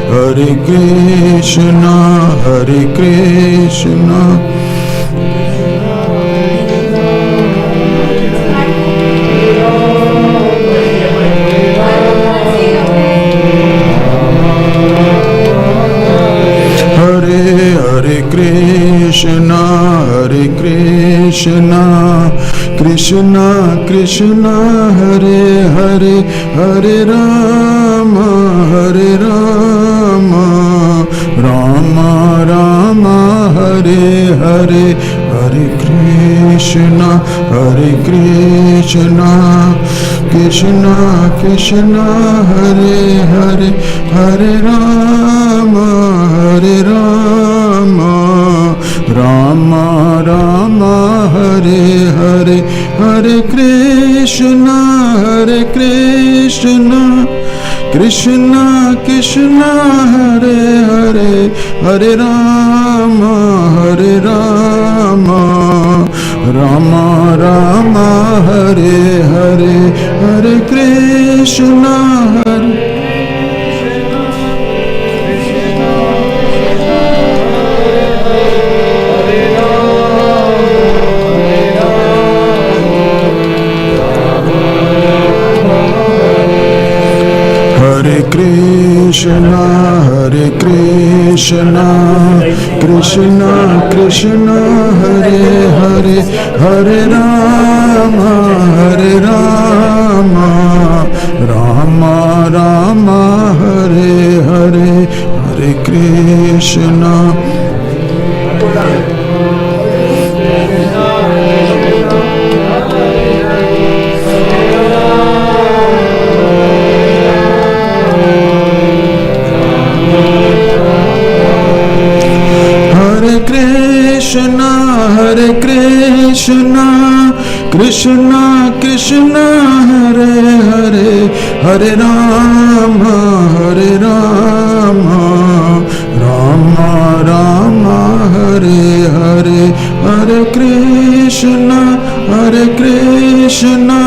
Hare Krishna, Hare Krishna. Krishna, Hare Krishna, Krishna Krishna, Hare Hare, Hare Rama, Hare Rama, Rama Rama, Hare Hare, Hare Krishna, Hare Krishna, Krishna Krishna, Hare Hare, Hare Rama, Hare Rama, Rama Rama, Hare Hare, Hare Krishna, Hare Krishna, Krishna Krishna, Hare Hare, Hare Rama, Hare Rama, Rama Rama, Hare Hare, Hare Krishna, Hare Krishna, Hare Krishna, Krishna Krishna, Hare Hare, Hare Rama, Hare Rama, Rama Rama, Hare Hare, Hare Krishna. Krishna, Hare Krishna, Krishna Krishna, Hare Hare, Hare Rama, Hare Rama, Rama Rama, Hare Hare, Hare Krishna, Hare Krishna,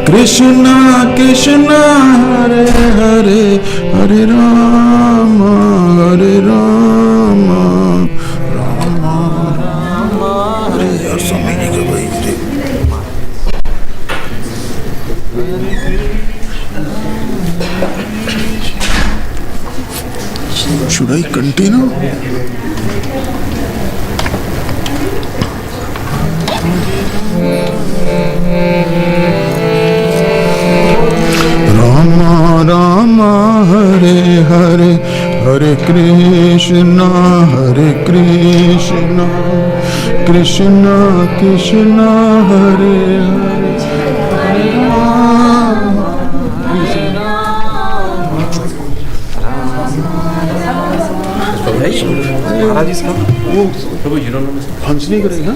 Krishna Krishna, Hare Hare, Hare Rama, Hare Rama. Should I continue? Rama Rama, Hare Hare, Hare Krishna, Hare Krishna, Krishna Krishna, Hare Hare, Hare Rama, Hare Maharaj is coming. वो हंस नहीं करेगा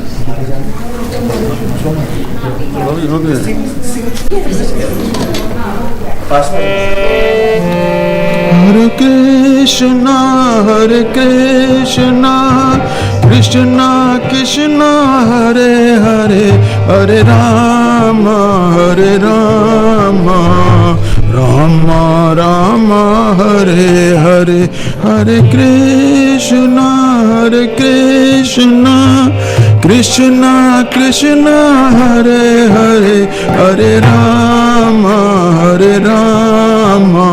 Hare Krishna, Hare Krishna, Krishna Krishna, Hare Hare, Hare Rama, Hare Rama, Rama Rama, Hare Hare, Hare Krishna, Hare Krishna, Krishna Krishna, Hare Hare, Hare Rama, Hare Rama,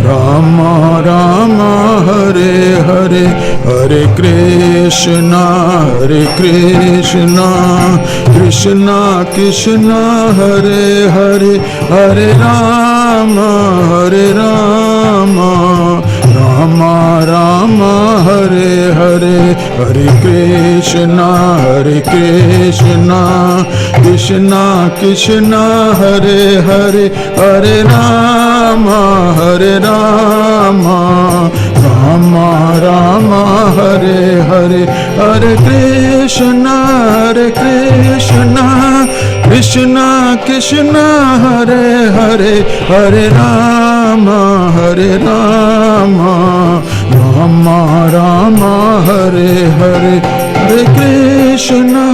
Rama Rama, Hare Hare, Hare Krishna, Hare Krishna, Krishna Krishna, Hare Hare, Hare Rama, Hare Rama, Rama Rama, Hare Hare, Hare Krishna, Hare Krishna, Krishna Krishna, Hare Hare, Hare Rama, Hare Rama, Rama Rama, Hare Hare, Hare Krishna, Hare Krishna, Krishna Krishna, Hare Hare, Hare Rama, Hare Rama, Rama Rama, Hare Hare, Hare Krishna.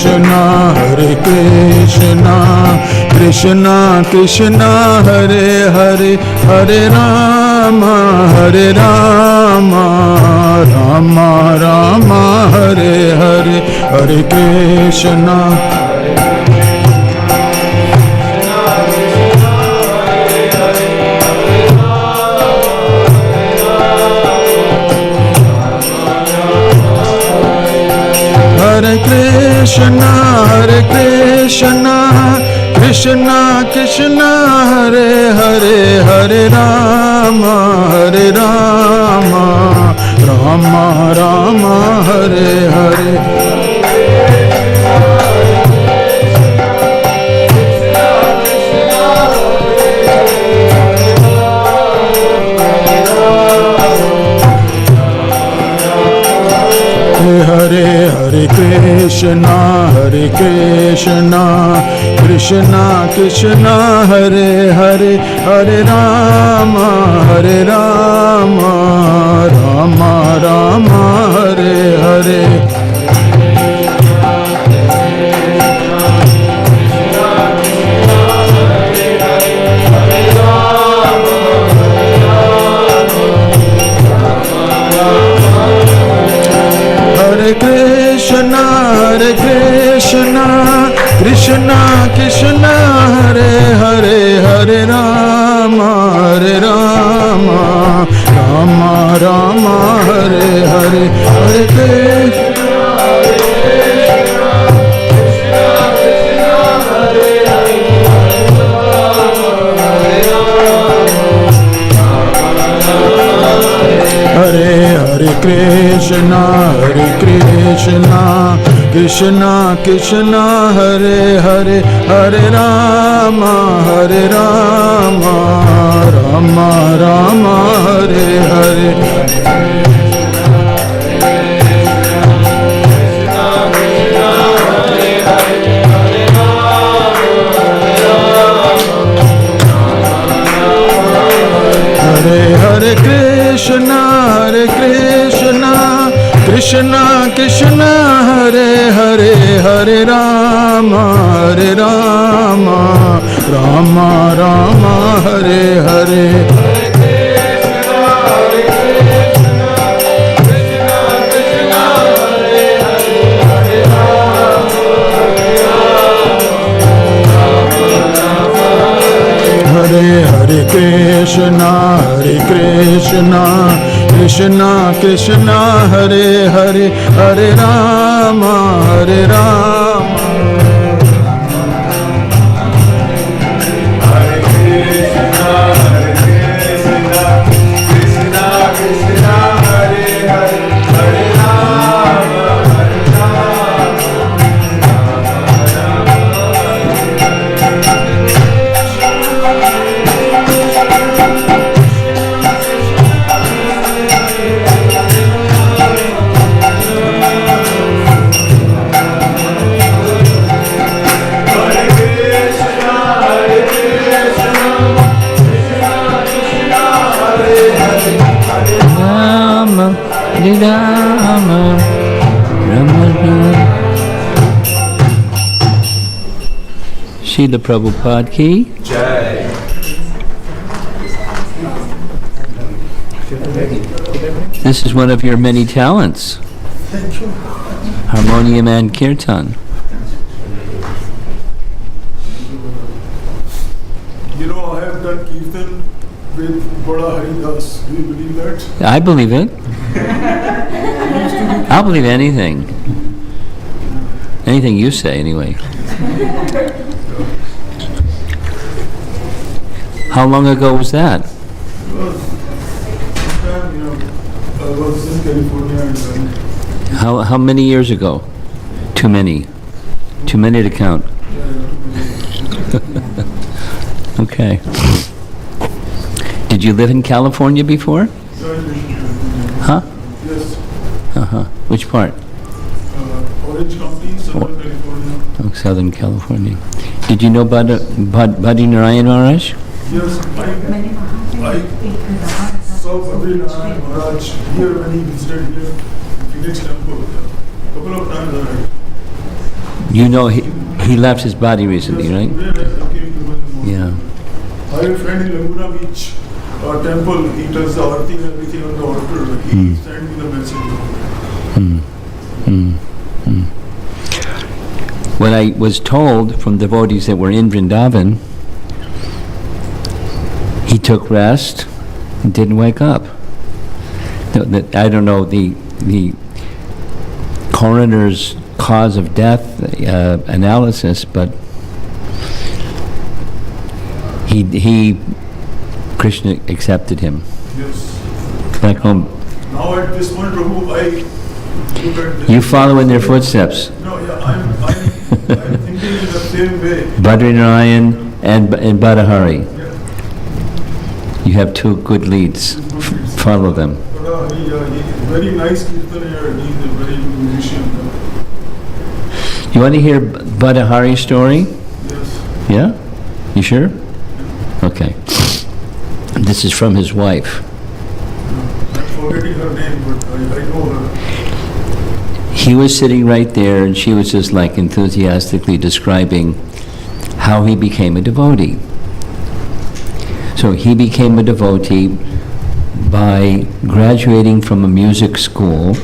Krishna, Hare Krishna, Krishna Krishna, Hare Hare, Hare Rama, Hare Rama, Rama Rama, Hare Hare, Hare Krishna. Hare Krishna, Hare Krishna, Krishna Krishna, Hare Hare, Hare Rama, Hare Rama, Rama Rama, Hare Hare. Hare Hare Krishna, Hare Krishna, Krishna Krishna, Hare Hare, Hare Rama, Hare Rama, Rama Rama, Hare Hare. Hare Krishna, Hare Krishna, Krishna Krishna, Hare Hare, Hare Rama, Hare Rama, Rama Rama, Hare Hare, Hare Krishna. Hare Hare Krishna, Hare Krishna, Krishna Krishna, Hare Hare, Hare Rama, Hare Rama, Rama Rama, Hare Hare. Hare Hare Krishna, Hare Krishna, Krishna Krishna, Hare Hare, Hare Rama, Hare Rama, Rama Rama, Hare Hare. Hare Hare Krishna, Hare Krishna, Krishna Krishna, Hare Hare, Hare Rama, Hare Rama. Hare Krishna, Hare Krishna, Krishna Krishna, Hare Hare, Hare Rama, Hare Rama, Rama Rama. Srila Prabhupada ki Jai. This is one of your many talents. Thank you. Harmonium and kirtan. You know, I have done kirtan with Bada Haridas. Do you believe that? I believe it. I'll believe anything. Anything you say, anyway. How long ago was that? It was time, you know, I was in California and How many years ago? Too many. Too many to count. Okay. Did you live in California before? Huh? Yes. Uh-huh. Which part? Orange County, Southern California. Oh, Southern California. Did you know Bhadri Narayan Maharaj? Yes, I saw Bhadri Narayan Maharaj here when he visited here in Phoenix Temple. A couple of times already. You know, he left his body recently, right? Today when I came to know in the morning. Yeah. I have a friend in Laguna Beach temple. He does the arti and everything on the altar. He sent me the message. What I was told from devotees that were in Vrindavan, he took rest and didn't wake up. I don't know the coroner's cause of death analysis, but Krishna accepted him. Yes. Back home. Now at this point, Prabhu, I look at this. You follow in their footsteps. No, yeah, I'm thinking in the same way. Badrinarayan and Badahari. Yeah. You have two good leads. Follow them. But he's very nice kirtanayer. He's a very good musician. You want to hear Badahari's story? Yes. Yeah? You sure? Okay. This is from his wife. I'm forgetting her name, but I know her. He was sitting right there, and she was just like enthusiastically describing how he became a devotee. So he became a devotee by graduating from a music school,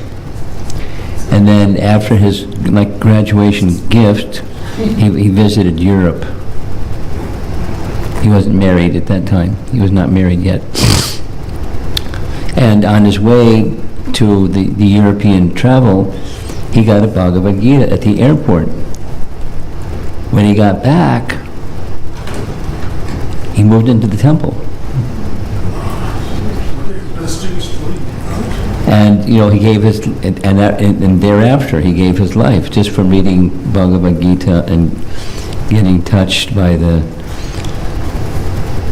and then after his graduation gift, he visited Europe. He wasn't married at that time. He was not married yet. And on his way to the European travel, he got a Bhagavad Gita at the airport. When he got back, he moved into the temple. What an interesting story. And, he gave his, and thereafter, he gave his life just from reading Bhagavad Gita and getting touched by the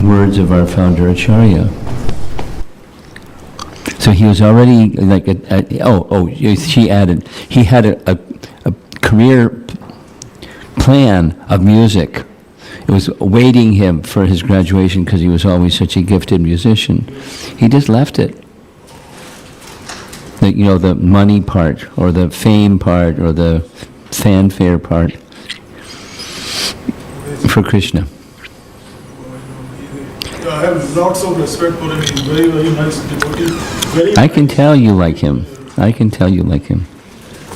words of our founder Acharya. So he was already she added, he had a career plan of music. It was awaiting him for his graduation because he was always such a gifted musician. He just left it. The money part, or the fame part, or the fanfare part for Krishna. I have lots of respect for him. He's very, very nice devotee. I can tell you like him. I can tell you like him.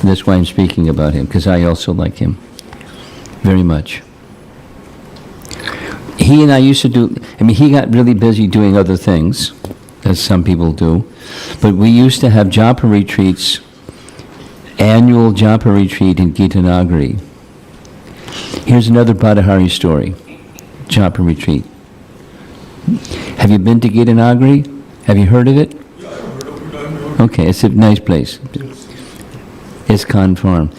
That's why I'm speaking about him, because I also like him very much. He and I used to do, he got really busy doing other things, as some people do, but we used to have japa retreats, annual japa retreat in Gitanagari. Here's another Badahari story, japa retreat. Have you been to Gitanagari? Have you heard of it? Yeah, I've heard of it. Okay, it's a nice place. Iskcon farm.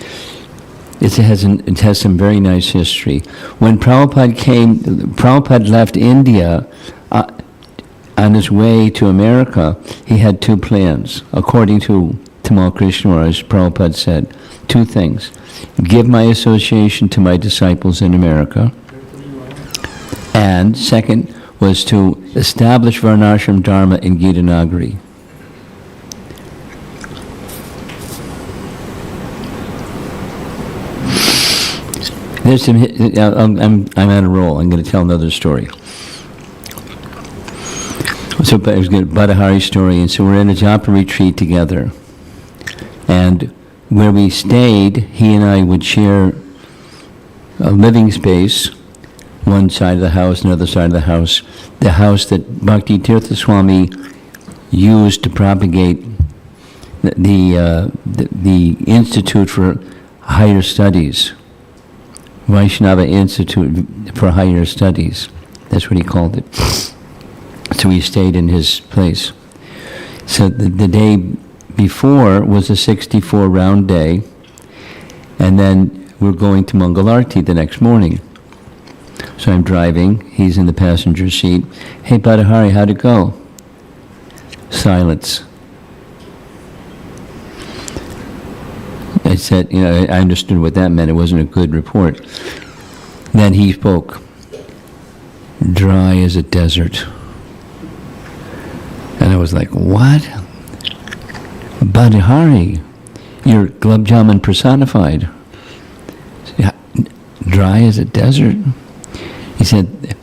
It has some very nice history. When Prabhupada left India on his way to America, he had two plans. According to Tamal Krishna Maharaj, Prabhupada said two things: give my association to my disciples in America, and second was to establish Varnashram Dharma in Gitanagari. There's some. I'm on a roll. I'm going to tell another story. So it was good, Badahari story, and so we're in a japa retreat together, and where we stayed, he and I would share a living space. One side of the house, another side of the house that Bhakti Tirtha Swami used to propagate the Institute for Higher Studies, Vaishnava Institute for Higher Studies. That's what he called it. So we stayed in his place. So the day before was a 64 round day, and then we're going to Mangalarti the next morning. So I'm driving, he's in the passenger seat. Hey, Badahari, how'd it go? Silence. I said, I understood what that meant. It wasn't a good report. Then he spoke. Dry as a desert. And I was like, what? Badahari, you're Gulab Jamun personified. dry as a desert? He said,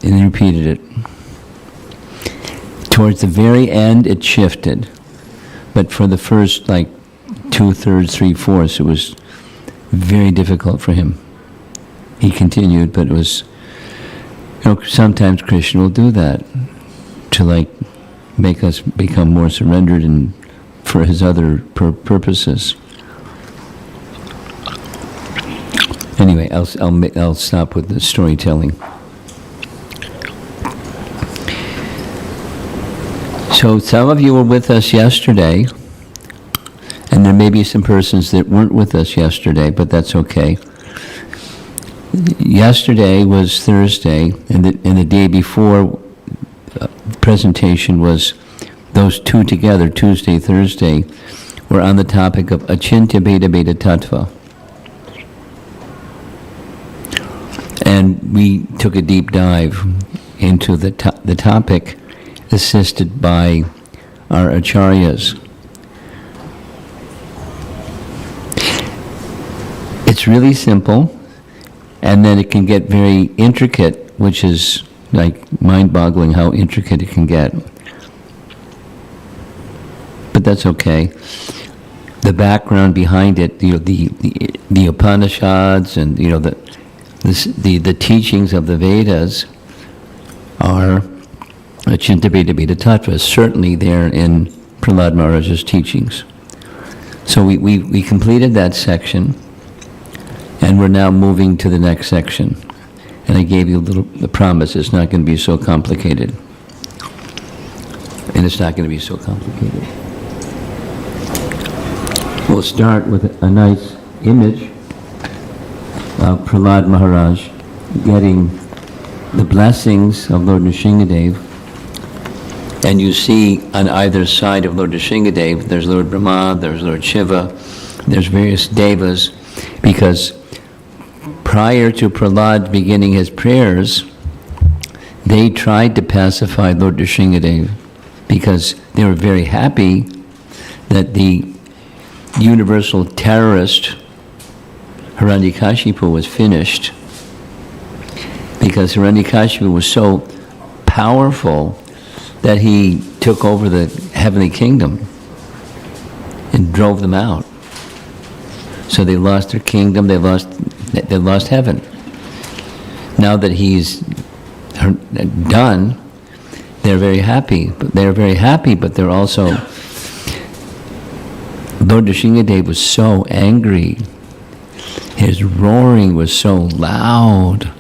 and he repeated it. Towards the very end, it shifted. But for the first, 2/3, 3/4, it was very difficult for him. He continued, but it was, sometimes Krishna will do that to make us become more surrendered and for his other purposes. Anyway, I'll stop with the storytelling. So some of you were with us yesterday, and there may be some persons that weren't with us yesterday, but that's okay. Yesterday was Thursday, and the day before presentation was those two together, Tuesday, Thursday, were on the topic of Achintya Bheda Bheda Tattva. And we took a deep dive into the topic, assisted by our acharyas. It's really simple, and then it can get very intricate, which is mind-boggling how intricate it can get. But that's okay. The background behind it, the Upanishads and the teachings of the Vedas are Achintya Bheda Bheda Tattva, certainly there in Prahalad Maharaj's teachings. So we completed that section, and we're now moving to the next section. And I gave you the promise, it's not going to be so complicated. And it's not going to be so complicated. We'll start with a nice image of Prahalad Maharaj getting the blessings of Lord Nrsingadev. And you see on either side of Lord Nrsingadev, there's Lord Brahma, there's Lord Shiva, there's various devas, because prior to Prahalad beginning his prayers, they tried to pacify Lord Nrsingadev because they were very happy that the universal terrorist Hiranyakashipu was finished, because Hiranyakashipu was so powerful that he took over the heavenly kingdom and drove them out. So they lost their kingdom, they lost heaven. Now that he's done, they're very happy. But they're also, Lord Nrsingadev was so angry. His roaring was so loud,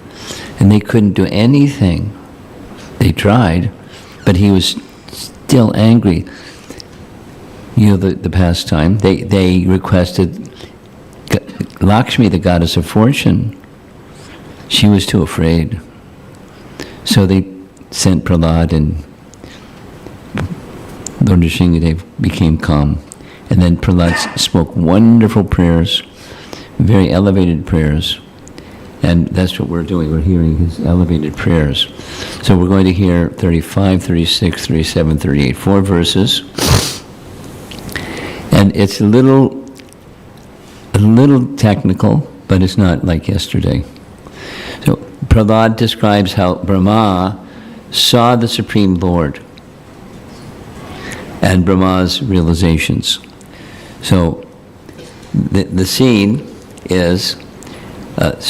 and they couldn't do anything. They tried, but he was still angry. The pastime, they requested Lakshmi, the goddess of fortune. She was too afraid. So they sent Prahalad, and Lord Nrsingadev became calm. And then Prahalad spoke wonderful prayers, very elevated prayers. And that's what we're doing. We're hearing his elevated prayers. So we're going to hear 35, 36, 37, 38, 4 verses. And it's a little technical, but it's not like yesterday. So Prahalad describes how Brahma saw the Supreme Lord and Brahma's realizations. So the scene is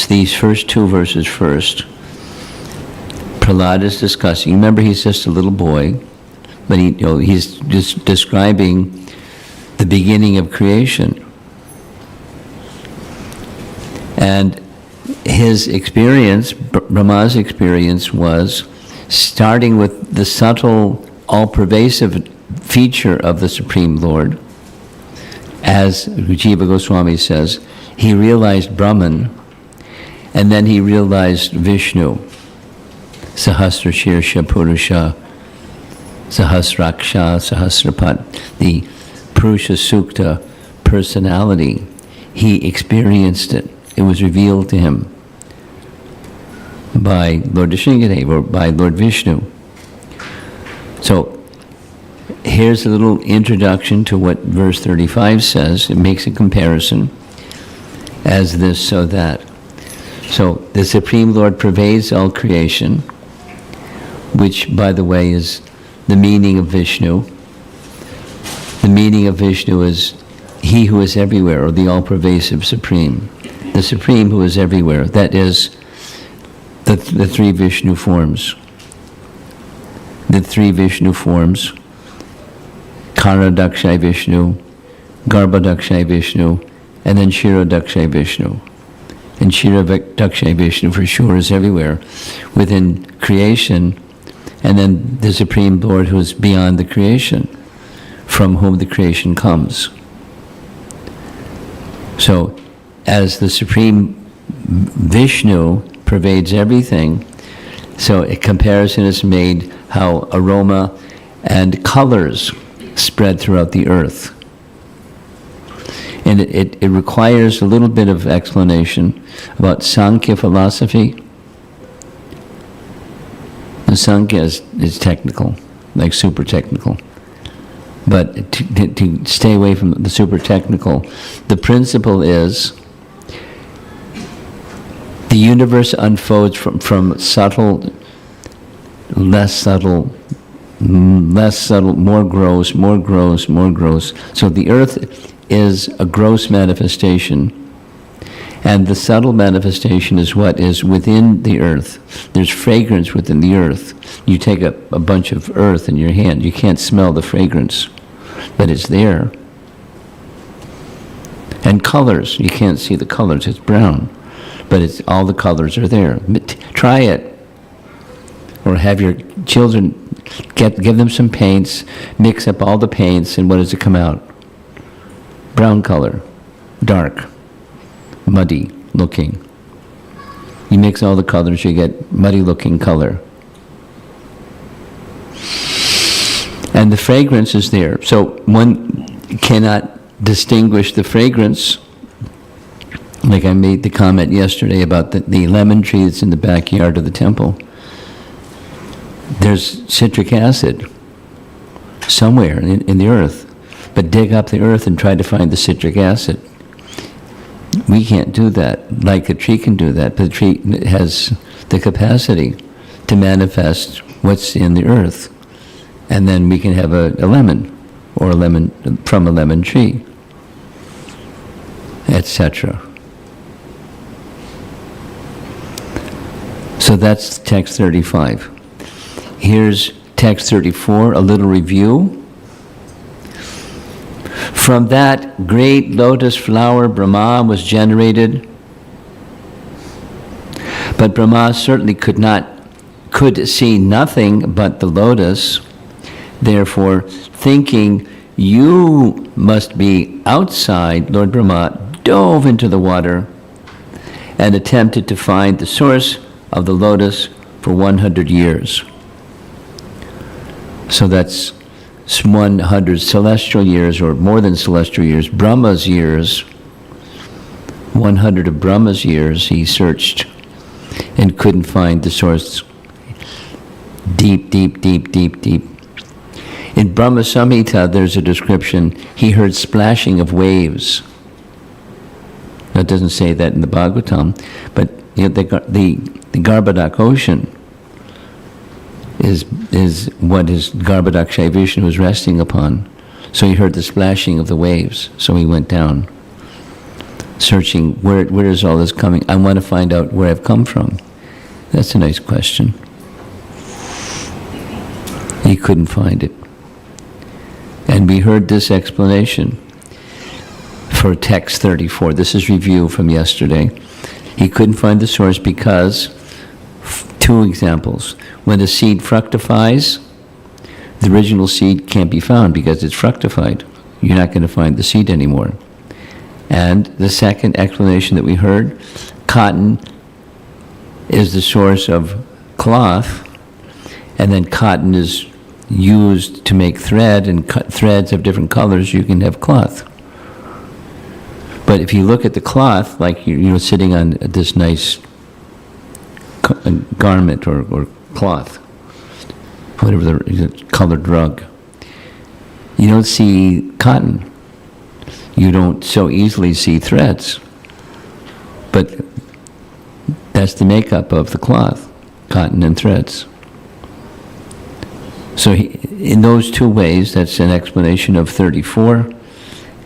these first 2 verses first. Prahalad is discussing. Remember, he's just a little boy, but he's just describing the beginning of creation. And his experience, Brahma's experience, was starting with the subtle, all-pervasive feature of the Supreme Lord. As Jiva Goswami says, he realized Brahman, and then he realized Vishnu, Sahasra Shirsha Purusha, Sahasraksha, Sahasrapat, the Purusha Sukta personality. He experienced it. It was revealed to him by Lord Nrsingadev or by Lord Vishnu. So here's a little introduction to what verse 35 says. It makes a comparison as this, so that. So the Supreme Lord pervades all creation, which, by the way, is the meaning of Vishnu. The meaning of Vishnu is He who is everywhere, or the all-pervasive Supreme. The Supreme who is everywhere. That is the three Vishnu forms. The three Vishnu forms, Karadakshay Vishnu, Garbhodakshay Vishnu, and then Shirodakshay Vishnu. And Shirodakshay Vishnu for sure is everywhere within creation, and then the Supreme Lord who is beyond the creation, from whom the creation comes. So, as the Supreme Vishnu pervades everything, so a comparison is made how aroma and colors spread throughout the earth. And it requires a little bit of explanation about Sankhya philosophy. The Sankhya is technical, like super technical. But to stay away from the super technical, the principle is the universe unfolds from subtle, less subtle, more gross, more gross, more gross. So the earth is a gross manifestation, and the subtle manifestation is what is within the earth. There's fragrance within the earth. You take a bunch of earth in your hand, you can't smell the fragrance, but it's there. And colors, you can't see the colors, it's brown, but it's all the colors are there. Try it, or have your children give them some paints, mix up all the paints, and what does it come out? Brown color, dark, muddy looking. You mix all the colors, you get muddy looking color. And the fragrance is there. So one cannot distinguish the fragrance. Like I made the comment yesterday about the lemon tree that's in the backyard of the temple. There's citric acid somewhere in the earth. But dig up the earth and try to find the citric acid. We can't do that, like the tree can do that, but the tree has the capacity to manifest what's in the earth. And then we can have a lemon, or a lemon from a lemon tree, etc. So that's text 35. Here's text 34, a little review. From that great lotus flower, Brahma was generated. But Brahma certainly could see nothing but the lotus. Therefore, thinking you must be outside, Lord Brahma dove into the water and attempted to find the source of the lotus for 100 years. So that's 100 celestial years, or more than celestial years, Brahma's years. 100 of Brahma's years he searched and couldn't find the source. Deep, deep, deep, deep, deep. In Brahma Samhita there's a description, he heard splashing of waves. That doesn't say that in the Bhagavatam, but you know, the Garbhodak ocean is what his Garbhodakshay Vishnu was resting upon. So he heard the splashing of the waves, so he went down, searching, where is all this coming? I want to find out where I've come from. That's a nice question. He couldn't find it. And we heard this explanation for text 34. This is review from yesterday. He couldn't find the source because, two examples. When a seed fructifies, the original seed can't be found because it's fructified. You're not going to find the seed anymore. And the second explanation that we heard, cotton is the source of cloth, and then cotton is used to make thread, and threads of different colors, you can have cloth. But if you look at the cloth, like you're sitting on this nice garment or cloth, whatever the colored rug, you don't see cotton. You don't so easily see threads. But That's the makeup of the cloth, cotton and threads. So in those two ways, that's an explanation of 34,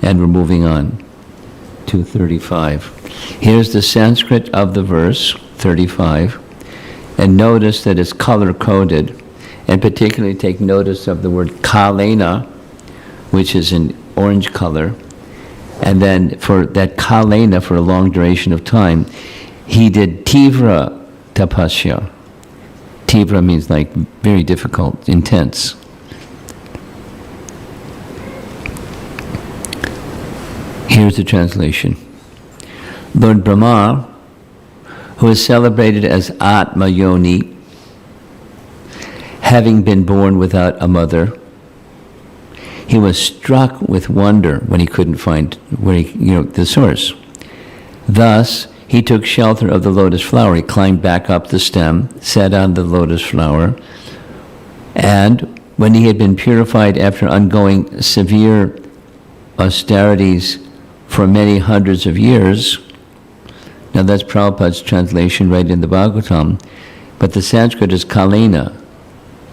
and we're moving on to 35. Here's the Sanskrit of the verse, 35, and notice that it's color-coded, and particularly take notice of the word kalena, which is an orange color, and then for that kalena, for a long duration of time, he did tivra tapasya. Tivra means like very difficult, intense. Here's the translation. Lord Brahma, who is celebrated as Atma Yoni, having been born without a mother, he was struck with wonder when he couldn't find the source. Thus, he took shelter of the lotus flower. He climbed back up the stem, sat on the lotus flower, and when he had been purified after undergoing severe austerities for many hundreds of years, now that's Prabhupada's translation right in the Bhagavatam, but the Sanskrit is kalena.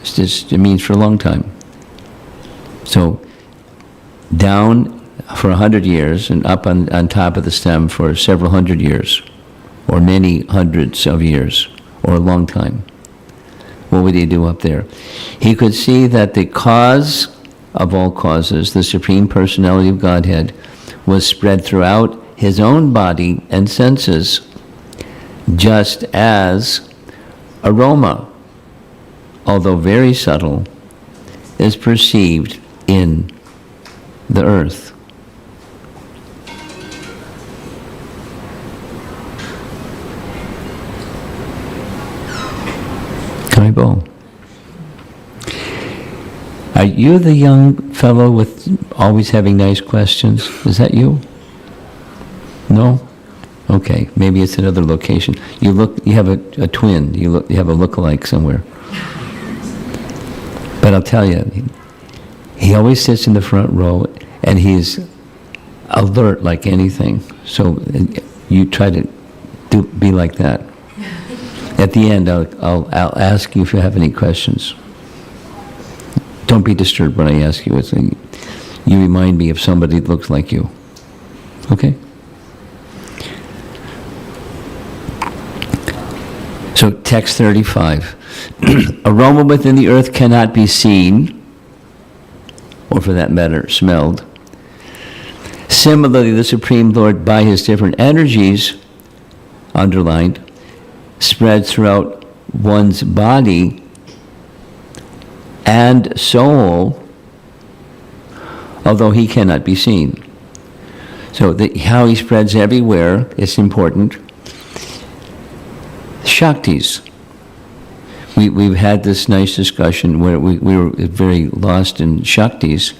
It means for a long time. So down for 100 years and up on top of the stem for several hundred years, or many hundreds of years, or a long time. What would he do up there? He could see that the cause of all causes, the Supreme Personality of Godhead, was spread throughout his own body and senses, just as aroma, although very subtle, is perceived in the earth. Kaibo. Are you the young fellow with always having nice questions? Is that you? No? Okay, maybe it's another location. You have a twin. You have a look-alike somewhere. But I'll tell you, he always sits in the front row, and he's alert like anything. So you try to be like that. At the end, I'll ask you if you have any questions. Don't be disturbed when I ask you. You remind me of somebody that looks like you. Okay? So text 35. Aroma within the earth cannot be seen, or for that matter, smelled. Similarly, the Supreme Lord, by his different energies, underlined, spreads throughout one's body and soul, although he cannot be seen. So how he spreads everywhere is important. Shaktis. We've had this nice discussion where we were very lost in Shaktis,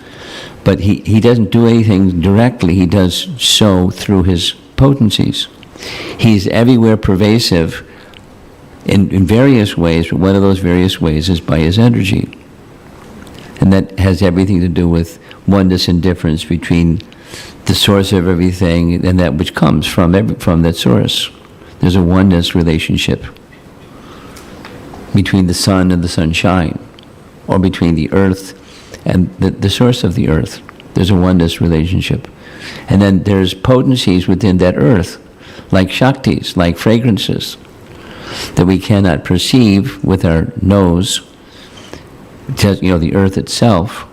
but he doesn't do anything directly. He does so through his potencies. He's everywhere pervasive in various ways, but one of those various ways is by his energy. And that has everything to do with oneness and difference between the source of everything and that which comes from that source. There's a oneness relationship between the sun and the sunshine, or between the earth and the source of the earth. There's a oneness relationship. And then there's potencies within that earth, like Shaktis, like fragrances, that we cannot perceive with our nose. Just, the earth itself,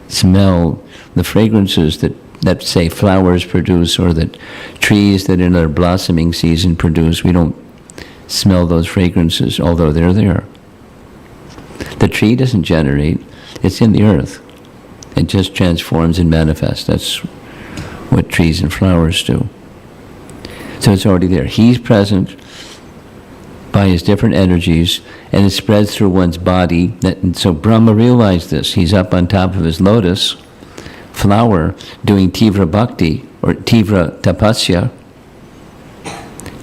smell the fragrances that say flowers produce, or that trees that in their blossoming season produce. We don't smell those fragrances, although they're there. The tree doesn't generate, it's in the earth. It just transforms and manifests. That's what trees and flowers do. So it's already there. He's present by his different energies, and it spreads through one's body. And so Brahma realized this. He's up on top of his lotus flower doing Tivra Bhakti, or Tivra Tapasya,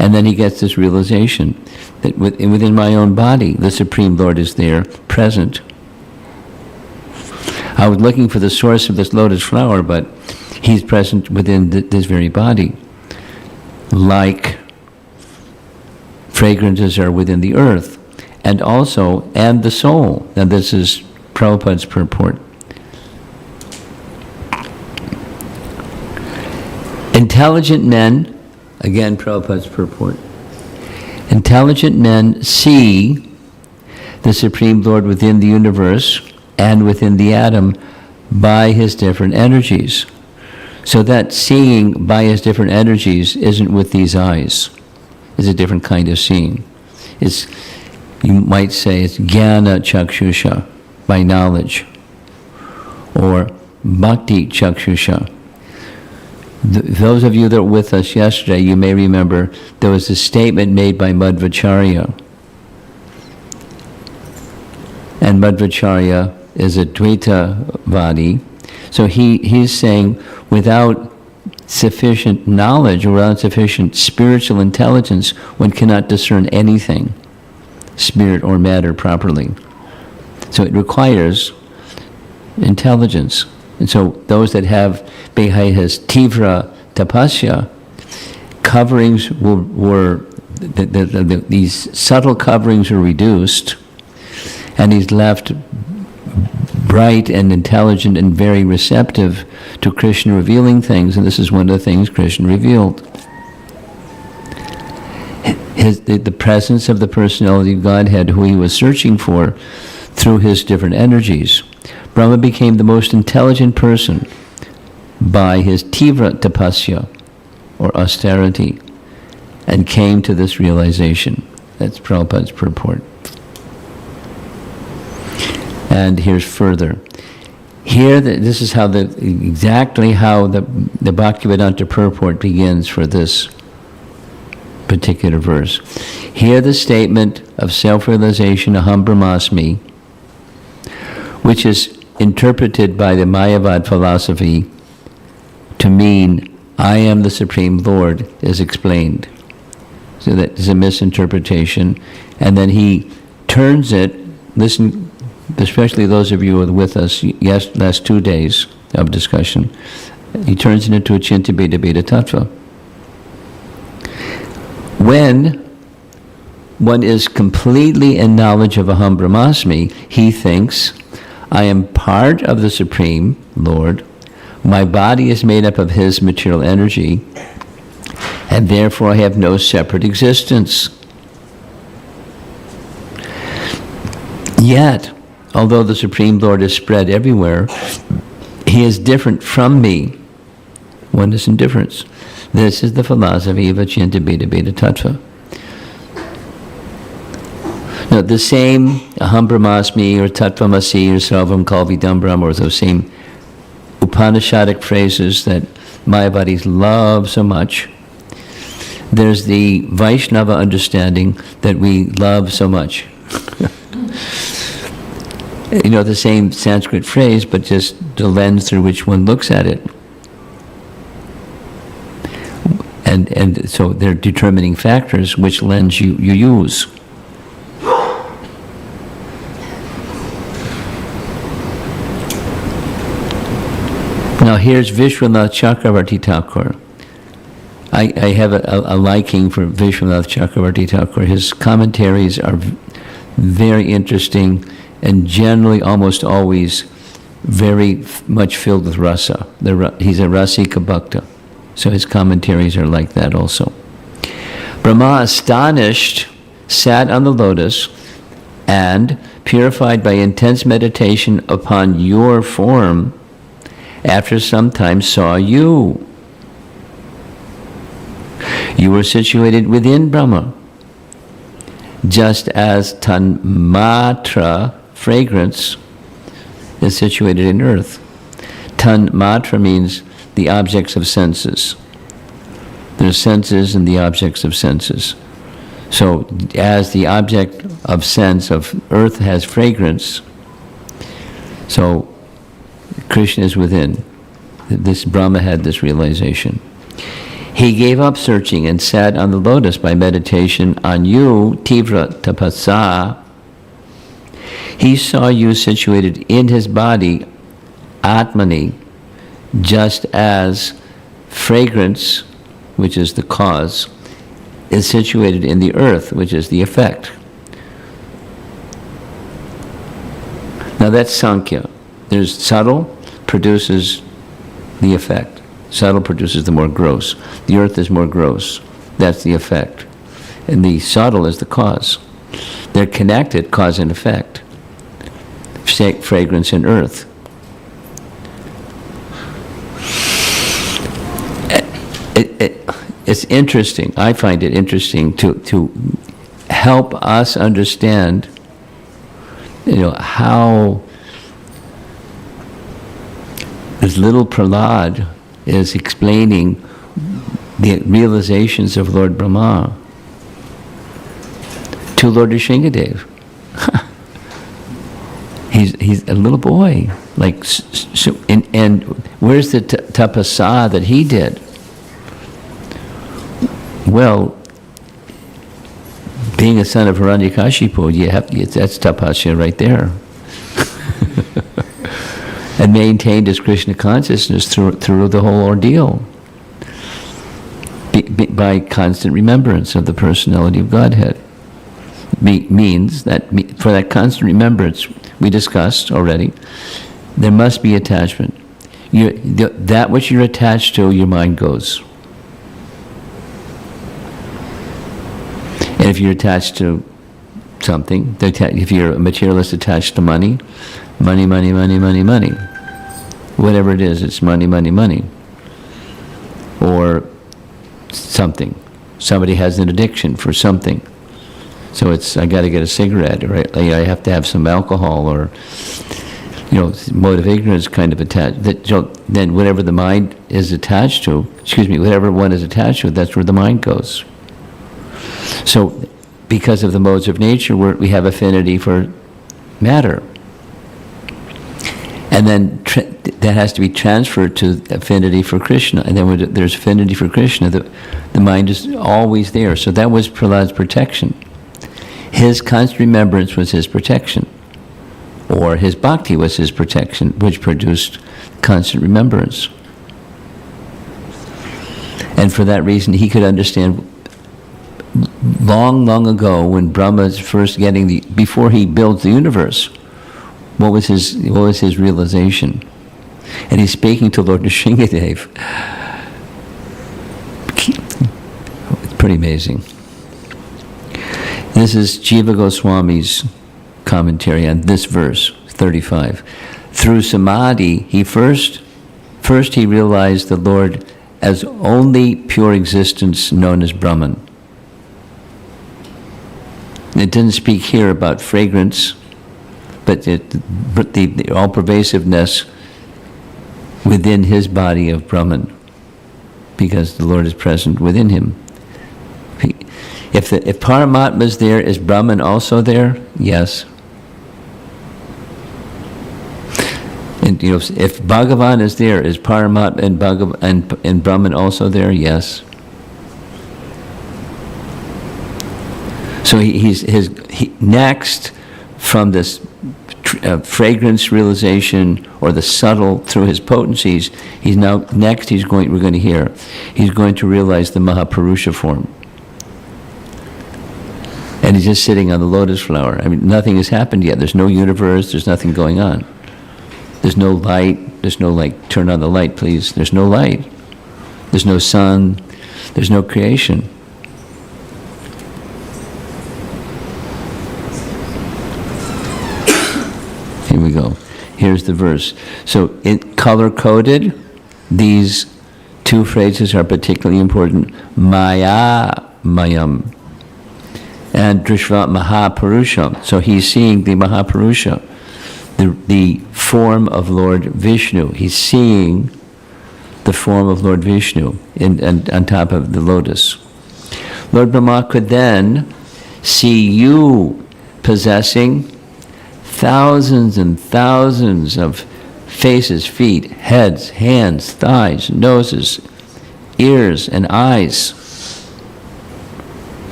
and then he gets this realization that within my own body, the Supreme Lord is there, present. I was looking for the source of this lotus flower, but he's present within this very body. Like fragrances are within the earth, and the soul. Now this is Prabhupada's purport. Intelligent men, again Prabhupada's purport, intelligent men see the Supreme Lord within the universe and within the atom by his different energies. So that seeing by his different energies isn't with these eyes. It's a different kind of seeing. It's, you might say, it's jnana chakshusha, by knowledge, or bhakti chakshusha. Those of you that were with us yesterday, you may remember there was a statement made by Madhvacharya. And Madhvacharya is a Dvaitavadi. So he's saying without sufficient knowledge or without sufficient spiritual intelligence, one cannot discern anything, spirit or matter, properly. So it requires intelligence. And so those that have Behayas Tivra Tapasya, coverings were these subtle coverings were reduced, and he's left bright and intelligent and very receptive to Krishna revealing things, and this is one of the things Krishna revealed. The presence of the personality of Godhead, who he was searching for through his different energies. Brahma became the most intelligent person by his tivra tapasya, or austerity, and came to this realization. That's Prabhupada's purport. And here's further. Here, this is how exactly how the Bhaktivedanta purport begins for this particular verse. Here the statement of self-realization, aham brahmasmi, which is interpreted by the Mayavad philosophy to mean, I am the Supreme Lord, is explained. So that is a misinterpretation. And then he turns it, listen, especially those of you who were with us last 2 days of discussion, he turns it into a Chinta Bheda Bheda Tattva. When one is completely in knowledge of Aham Brahmasmi, he thinks, I am part of the Supreme Lord, my body is made up of his material energy, and therefore I have no separate existence. Yet, although the Supreme Lord is spread everywhere, he is different from me. Oneness and difference. This is the philosophy of Achinta Bheda Bheda Tattva. Now, the same Aham Brahmasmi or Tattvamasi or Sarvam Kalvidam Brahma, or those same Upanishadic phrases that Mayavadis love so much, there's the Vaishnava understanding that we love so much. You know, the same Sanskrit phrase, but just the lens through which one looks at it. And so they're determining factors which lens you use. Now here's Vishwanath Chakravarti Thakur. I have a liking for Vishwanath Chakravarti Thakur. His commentaries are very interesting and generally almost always very much filled with rasa. He's a rasika bhakta. So his commentaries are like that also. Brahma, astonished, sat on the lotus and, purified by intense meditation upon your form, after some time saw you. You were situated within Brahma, just as tanmatra, fragrance, is situated in earth. Tanmatra means the objects of senses. There's senses and the objects of senses. So as the object of sense of earth has fragrance, so Krishna is within. This Brahma had this realization. He gave up searching and sat on the lotus by meditation on you, Tivra Tapasa. He saw you situated in his body, Atmani, just as fragrance, which is the cause, is situated in the earth, which is the effect. Now that's Sankhya. There's subtle produces the effect. Subtle produces the more gross. The earth is more gross. That's the effect. And the subtle is the cause. They're connected, cause and effect. Fragrance and earth. It's interesting. I find it interesting to help us understand, how this little Prahalad is explaining the realizations of Lord Brahma to Lord Nrsingadev. He's a little boy, and where's the tapasa that he did? Well, being a son of Hiranyakashipu, that's tapasya right there. And maintained his Krishna consciousness through the whole ordeal by constant remembrance of the personality of Godhead. Means that for that constant remembrance, we discussed already, there must be attachment. That which you're attached to, your mind goes. And if you're attached to something, if you're a materialist attached to money, money, money, money, money, money. Whatever it is, it's money, money, money. Or something. Somebody has an addiction for something. So I got to get a cigarette, or I have to have some alcohol, or, mode of ignorance kind of attached. Then whatever the mind is attached to, whatever one is attached to, that's where the mind goes. So because of the modes of nature, we have affinity for matter. And then that has to be transferred to affinity for Krishna. And then when there's affinity for Krishna, the mind is always there. So that was Prahalad's protection. His constant remembrance was his protection. Or his bhakti was his protection, which produced constant remembrance. And for that reason, he could understand long, long ago when Brahma's first before he builds the universe, what was his realization? And he's speaking to Lord Nrsingadev. It's pretty amazing. This is Jiva Goswami's commentary on this verse, 35. Through samadhi, he first he realized the Lord as only pure existence known as Brahman. It didn't speak here about fragrance, but the all-pervasiveness within his body of Brahman, because the Lord is present within him. If Paramatma is there, is Brahman also there? Yes. And if Bhagavan is there, is Paramatma and Brahman also there? Yes. So he's next from this fragrance realization, or the subtle through his potencies. We're going to hear, he's going to realize the Mahapurusha form. And he's just sitting on the lotus flower. Nothing has happened yet. There's no universe. There's nothing going on. There's no light. There's no turn on the light, please. There's no light. There's no sun. There's no creation. Here we go. Here's the verse. So color-coded, these two phrases are particularly important. Maya mayam. And Drishva Mahapurusham. So he's seeing the Mahapurusha, the form of Lord Vishnu. He's seeing the form of Lord Vishnu on top of the lotus. Lord Brahma could then see you possessing thousands and thousands of faces, feet, heads, hands, thighs, noses, ears, and eyes.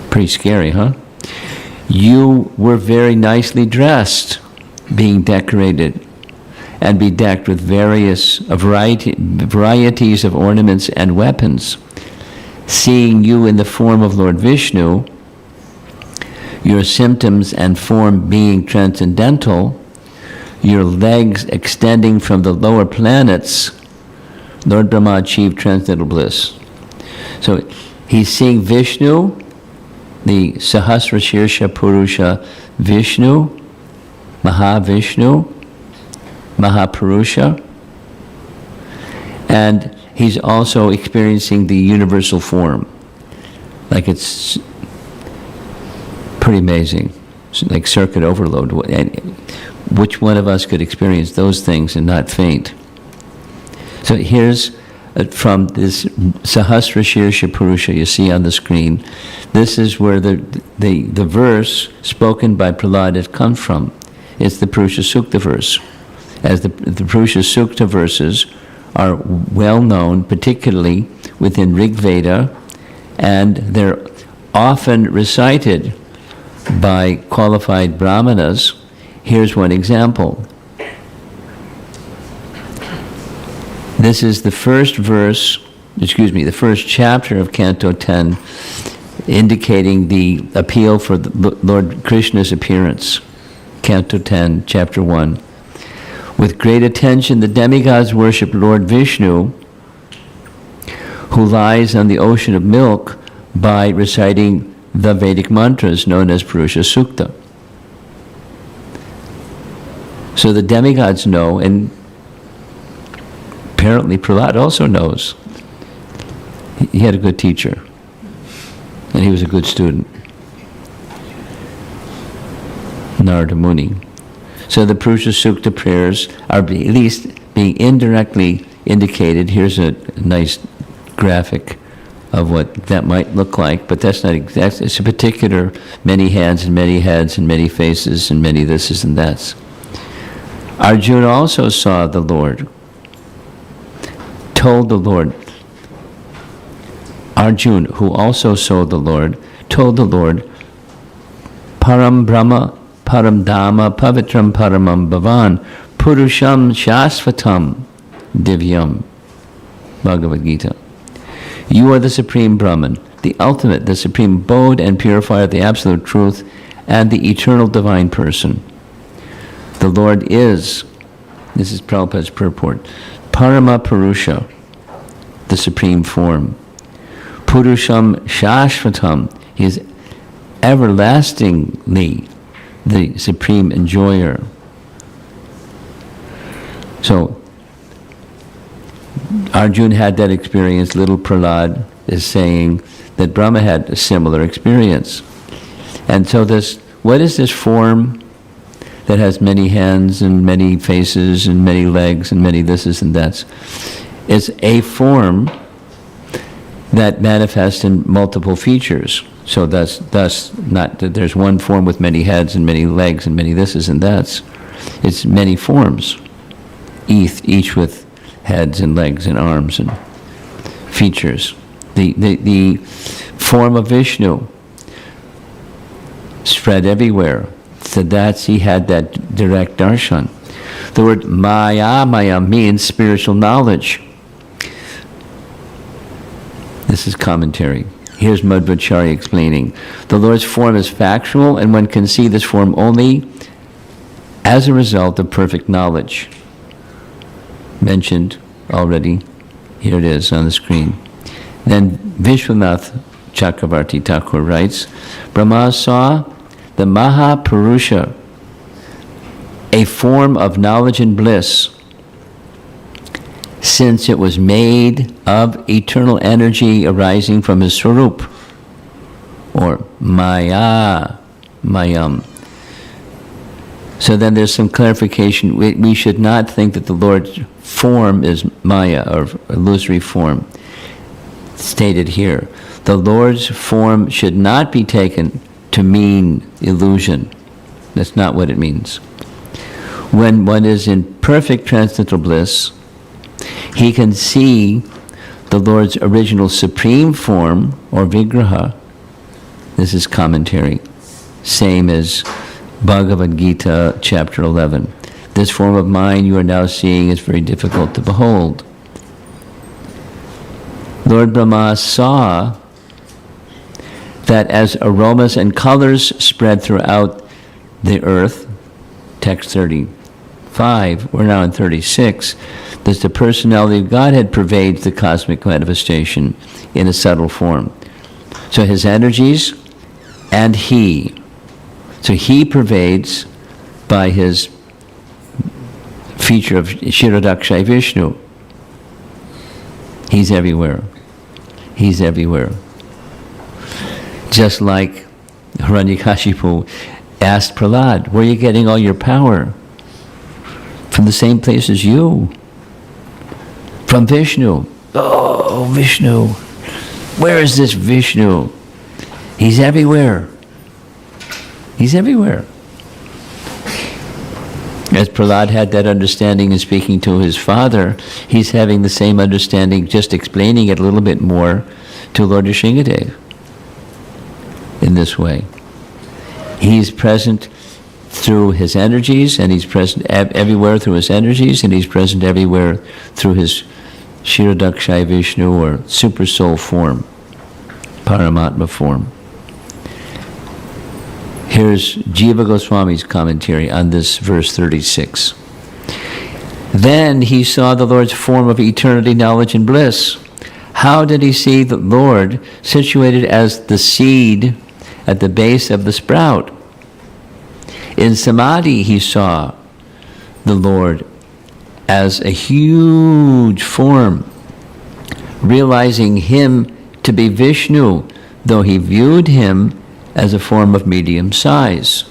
Pretty scary, huh? You were very nicely dressed, being decorated, and bedecked with varieties of ornaments and weapons. seeing you in the form of Lord Vishnu, your symptoms and form being transcendental, your legs extending from the lower planets, Lord Brahma achieved transcendental bliss. So he's seeing Vishnu, the Sahasrashirsha Purusha Vishnu, Mahavishnu, Mahapurusha, and he's also experiencing the universal form. Like, it's pretty amazing. It's like circuit overload. And which one of us could experience those things and not faint? So here's from this Sahasrashirsha Purusha you see on the screen. This is where the verse spoken by Prahalad has come from. It's the Purusha Sukta verse. As the Purusha Sukta verses are well known, particularly within Rig Veda, and they're often recited by qualified brahmanas. Here's one example. This is the first verse, the first chapter of Canto 10, indicating the appeal for the Lord Krishna's appearance. Canto 10, Chapter 1. With great attention, the demigods worship Lord Vishnu, who lies on the ocean of milk, by reciting the Vedic mantras known as Purusha Sukta. So the demigods know, and apparently Prahalad also knows. He had a good teacher, and he was a good student, Narada Muni. So the Purusha Sukta prayers are at least being indirectly indicated. Here's a nice graphic of what that might look like, but that's not exact. It's a particular many hands and many heads and many faces and many thises and that's. Arjuna also saw the Lord, told the Lord. Arjuna, who also saw the Lord, told the Lord, Param Brahma, Param Dhamma, Pavitram Paramam Bhavan, Purusham Shasvatam Divyam. Bhagavad Gita. You are the Supreme Brahman, the ultimate, the supreme abode and purifier of the absolute truth, and the eternal divine person. The Lord is, this is Prabhupada's purport, Parama Purusha, the supreme form. Purusham Shashvatam, he is everlastingly the supreme enjoyer. So, Arjuna had that experience. Little Prahalad is saying that Brahma had a similar experience. And so this, what is this form that has many hands and many faces and many legs and many thises and that's? It's a form that manifests in multiple features. So thus not that there's one form with many heads and many legs and many thises and that's. It's many forms, each with heads and legs and arms and features. The form of Vishnu spread everywhere. So that's, he had that direct darshan. The word maya means spiritual knowledge. This is commentary. Here's Madhvacharya explaining. The Lord's form is factual, and one can see this form only as a result of perfect knowledge. Mentioned already. Here it is on the screen. Then Vishwanath Chakravarti Thakur writes, Brahma saw the Mahapurusha, a form of knowledge and bliss, since it was made of eternal energy arising from his Swarup, or Maya, Mayam. So then there's some clarification. We should not think that the Lord's form is Maya, or illusory form. Stated here, the Lord's form should not be taken to mean illusion. That's not what it means. When one is in perfect transcendental bliss, he can see the Lord's original supreme form, or vigraha. This is commentary. Same as Bhagavad Gita, chapter 11. This form of mine you are now seeing is very difficult to behold. Lord Brahma saw that as aromas and colors spread throughout the earth, text 35, we're now in 36, that the personality of Godhead pervades the cosmic manifestation in a subtle form. So his energies and he. So he pervades by his feature of Kshirodakshay Vishnu. He's everywhere. He's everywhere. Just like Hiranyakashipu asked Prahalad, where are you getting all your power? From the same place as you. From Vishnu. Oh, Vishnu. Where is this Vishnu? He's everywhere. He's everywhere. As Prahalad had that understanding in speaking to his father, he's having the same understanding, just explaining it a little bit more to Lord Nrsingadev in this way. He's present through his energies, and he's present everywhere through his energies, and he's present everywhere through his Kshirodakshay Vishnu, or super soul form, Paramatma form. Here's Jiva Goswami's commentary on this verse 36. Then he saw the Lord's form of eternity, knowledge, and bliss. How did he see the Lord situated as the seed at the base of the sprout? In Samadhi he saw the Lord as a huge form, realizing him to be Vishnu, though he viewed him as a form of medium size.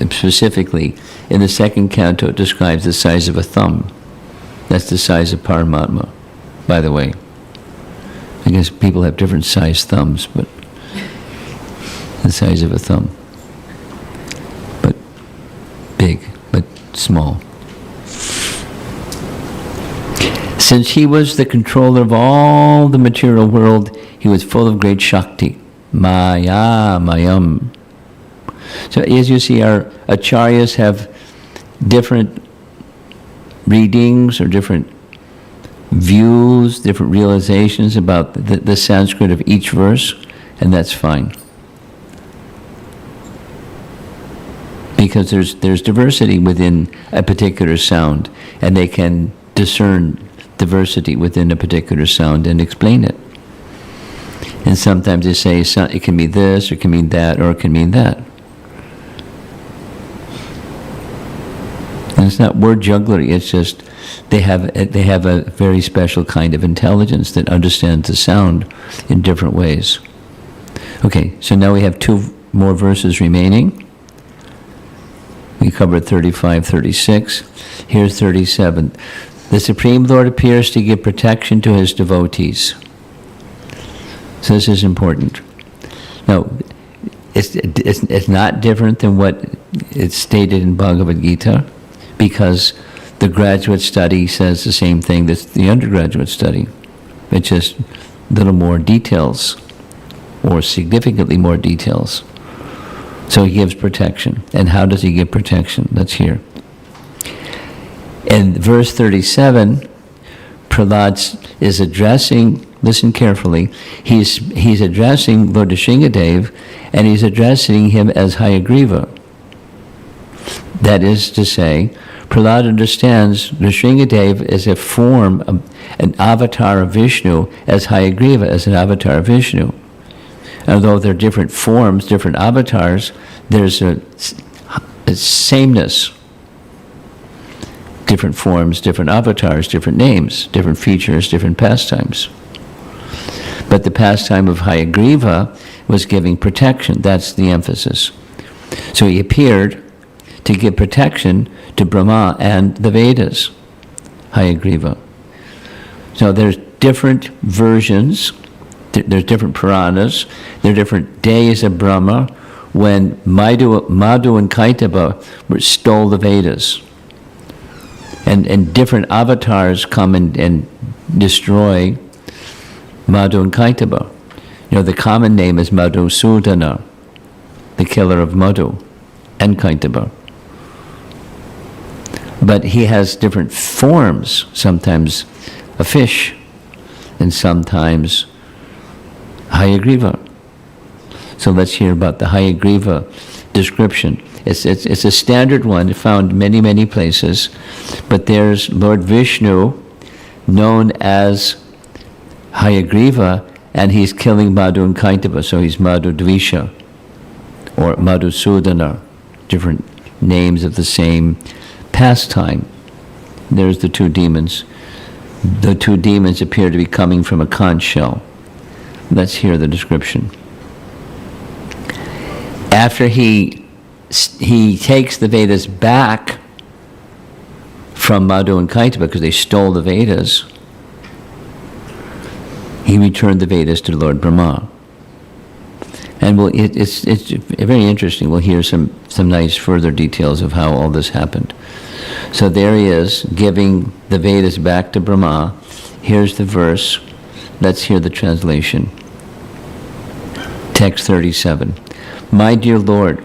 And specifically, in the second canto, it describes the size of a thumb. That's the size of Paramatma, by the way. I guess people have different sized thumbs, but the size of a thumb. But big, but small. Since he was the controller of all the material world, he was full of great Shakti. Maya, Mayam. So as you see, our acharyas have different readings or different views, different realizations about the Sanskrit of each verse, and that's fine. Because there's diversity within a particular sound, and they can discern diversity within a particular sound and explain it. And sometimes they say it can mean this, or it can mean that, or it can mean that. And it's not word jugglery, it's just they have a very special kind of intelligence that understands the sound in different ways. Okay, so now we have 2 more verses remaining. We covered 35, 36. Here's 37. The Supreme Lord appears to give protection to his devotees. So this is important. Now, it's not different than what is stated in Bhagavad Gita, because the graduate study says the same thing that the undergraduate study. It's just little more details, or significantly more details. So he gives protection. And how does he give protection? Let's hear. In verse 37, Prahalad is addressing, listen carefully, he's addressing Lord Nrsingadev, and he's addressing him as Hayagriva. That is to say, Prahalad understands Nrsingadev as a form, an avatar of Vishnu, as Hayagriva, as an avatar of Vishnu. Although there are different forms, different avatars, there's a sameness. Different forms, different avatars, different names, different features, different pastimes. But the pastime of Hayagriva was giving protection. That's the emphasis. So he appeared to give protection to Brahma and the Vedas, Hayagriva. So there's different versions, there's different Puranas, there are different days of Brahma when Madhu and Kaitaba stole the Vedas. And different avatars come and destroy Madhu and Kaitaba. You know, the common name is Madhusudana, the killer of Madhu and Kaitaba. But he has different forms, sometimes a fish, and sometimes Hayagriva. So let's hear about the Hayagriva description. It's a standard one, found many, many places, but there's Lord Vishnu, known as Hayagriva, and he's killing Madhu and Kaitava, so he's Madhu Dvisha, or Madhusudana, different names of the same pastime. There's the two demons. The two demons appear to be coming from a conch shell. Let's hear the description. After he takes the Vedas back from Madhu and Kaitava, because they stole the Vedas, he returned the Vedas to Lord Brahma. And it's very interesting. We'll hear some nice further details of how all this happened. So there he is, giving the Vedas back to Brahma. Here's the verse. Let's hear the translation. Text 37. My dear Lord,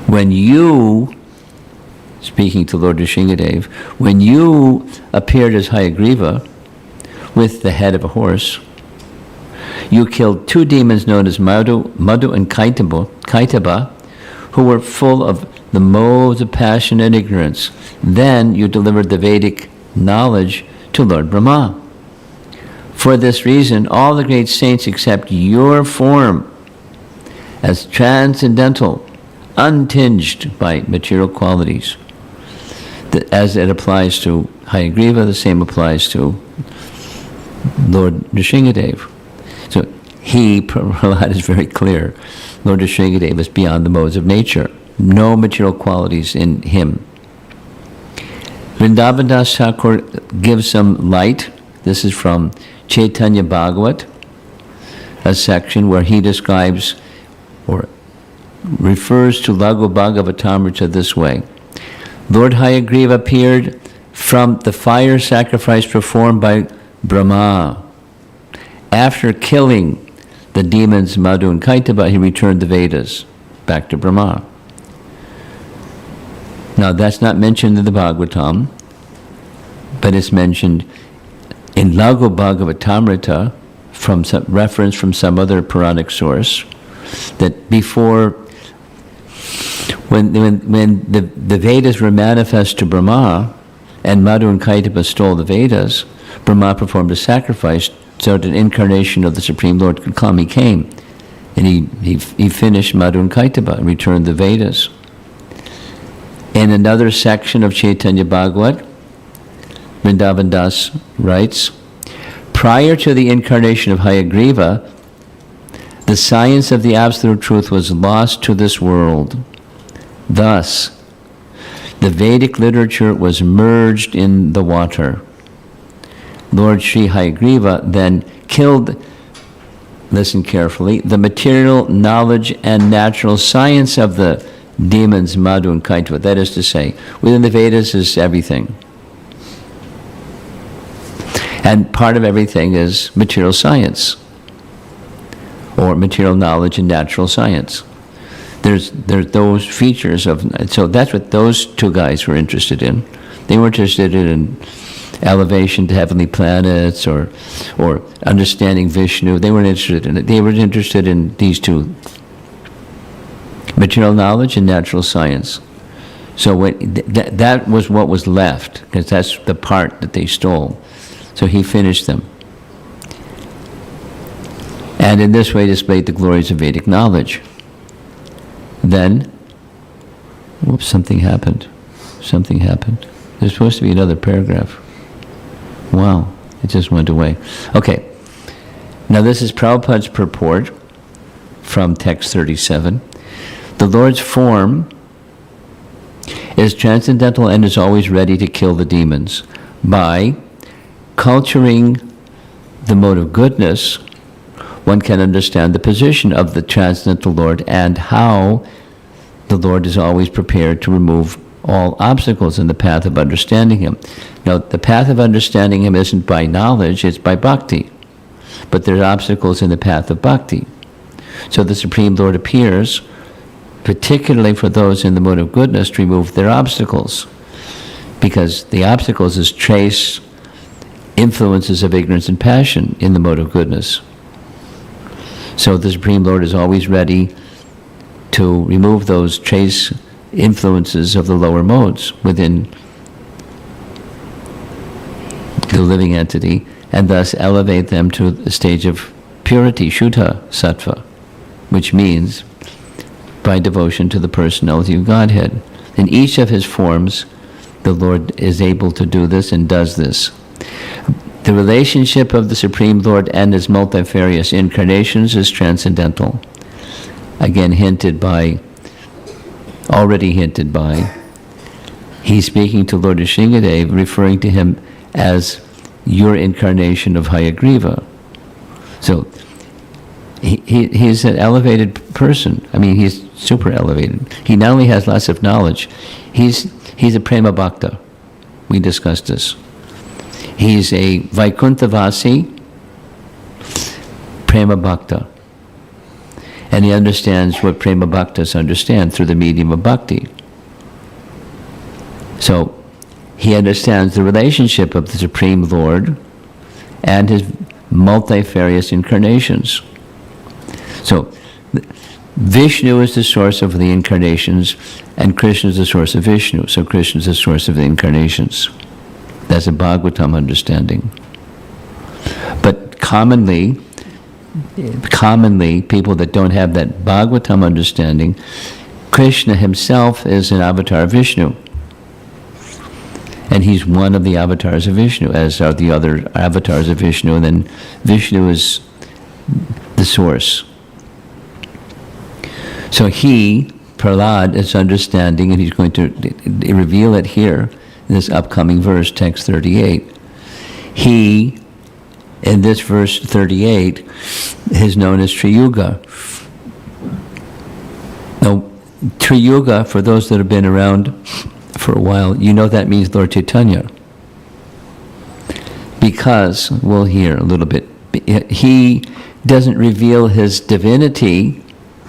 when you, speaking to Lord Nrsingadev, when you appeared as Hayagriva with the head of a horse, you killed two demons known as Madhu and Kaitaba, who were full of the modes of passion and ignorance. Then you delivered the Vedic knowledge to Lord Brahma. For this reason, all the great saints accept your form as transcendental, untinged by material qualities. As it applies to Hayagriva, the same applies to Lord Nrsingadev. So Prahalad is very clear. Lord Nrsingadev is beyond the modes of nature. No material qualities in him. Vrindavan Das Thakur gives some light. This is from Chaitanya Bhagavat, a section where he describes or refers to Laghu Bhagavatamrita this way. Lord Hayagriva appeared from the fire sacrifice performed by Brahma. After killing the demons Madhu and Kaitaba, he returned the Vedas back to Brahma. Now that's not mentioned in the Bhagavatam, but it's mentioned in Laghu Bhagavatamrita from some reference from some other Puranic source, that before, when the Vedas were manifest to Brahma, and Madhu and Kaitaba stole the Vedas, Brahma performed a sacrifice so that an incarnation of the Supreme Lord could come. He came, and he finished Madhu and Kaitaba and returned the Vedas. In another section of Chaitanya Bhagavat, Vrindavan Das writes, prior to the incarnation of Hayagriva, the science of the Absolute Truth was lost to this world. Thus, the Vedic literature was merged in the water. Lord Sri Hayagriva then killed, listen carefully, the material knowledge and natural science of the demons Madhu and Kaitava. That is to say, within the Vedas is everything. And part of everything is material science, or material knowledge and natural science. There's those features of, so that's what those two guys were interested in. They were interested in elevation to heavenly planets or understanding Vishnu. They weren't interested in it. They were interested in these two, material knowledge and natural science. So that was what was left, because that's the part that they stole. So he finished them. And in this way displayed the glories of Vedic knowledge. Then, whoops, something happened. Something happened. There's supposed to be another paragraph. Wow, it just went away. Okay, now this is Prabhupada's purport from text 37. The Lord's form is transcendental and is always ready to kill the demons. By culturing the mode of goodness, one can understand the position of the transcendental Lord and how the Lord is always prepared to remove all obstacles in the path of understanding Him. Now, the path of understanding Him isn't by knowledge, it's by bhakti. But there are obstacles in the path of bhakti. So the Supreme Lord appears, particularly for those in the mode of goodness, to remove their obstacles. Because the obstacles is trace influences of ignorance and passion in the mode of goodness. So the Supreme Lord is always ready to remove those trace influences of the lower modes within the living entity, and thus elevate them to the stage of purity, Shuddha Sattva, which means by devotion to the personality of Godhead. In each of his forms, the Lord is able to do this and does this. The relationship of the Supreme Lord and his multifarious incarnations is transcendental. Again, already hinted by. He's speaking to Lord Nrsimhadev, referring to him as your incarnation of Hayagriva. So, he's an elevated person. I mean, he's super elevated. He not only has lots of knowledge, he's a Prema Bhakta. We discussed this. He's a Vaikunthavasi Prema Bhakta. And he understands what Prema Bhaktas understand through the medium of bhakti. So, he understands the relationship of the Supreme Lord and his multifarious incarnations. So, Vishnu is the source of the incarnations, and Krishna is the source of Vishnu. So Krishna is the source of the incarnations. That's a Bhagavatam understanding. But commonly, people that don't have that Bhagavatam understanding, Krishna himself is an avatar of Vishnu. And he's one of the avatars of Vishnu, as are the other avatars of Vishnu, and then Vishnu is the source. So Prahalad, is understanding, and he's going to reveal it here in this upcoming verse, text 38. He, in this verse 38, is known as Triyuga. Now, Triyuga, for those that have been around for a while, you know that means Lord Chaitanya. Because, we'll hear a little bit, he doesn't reveal his divinity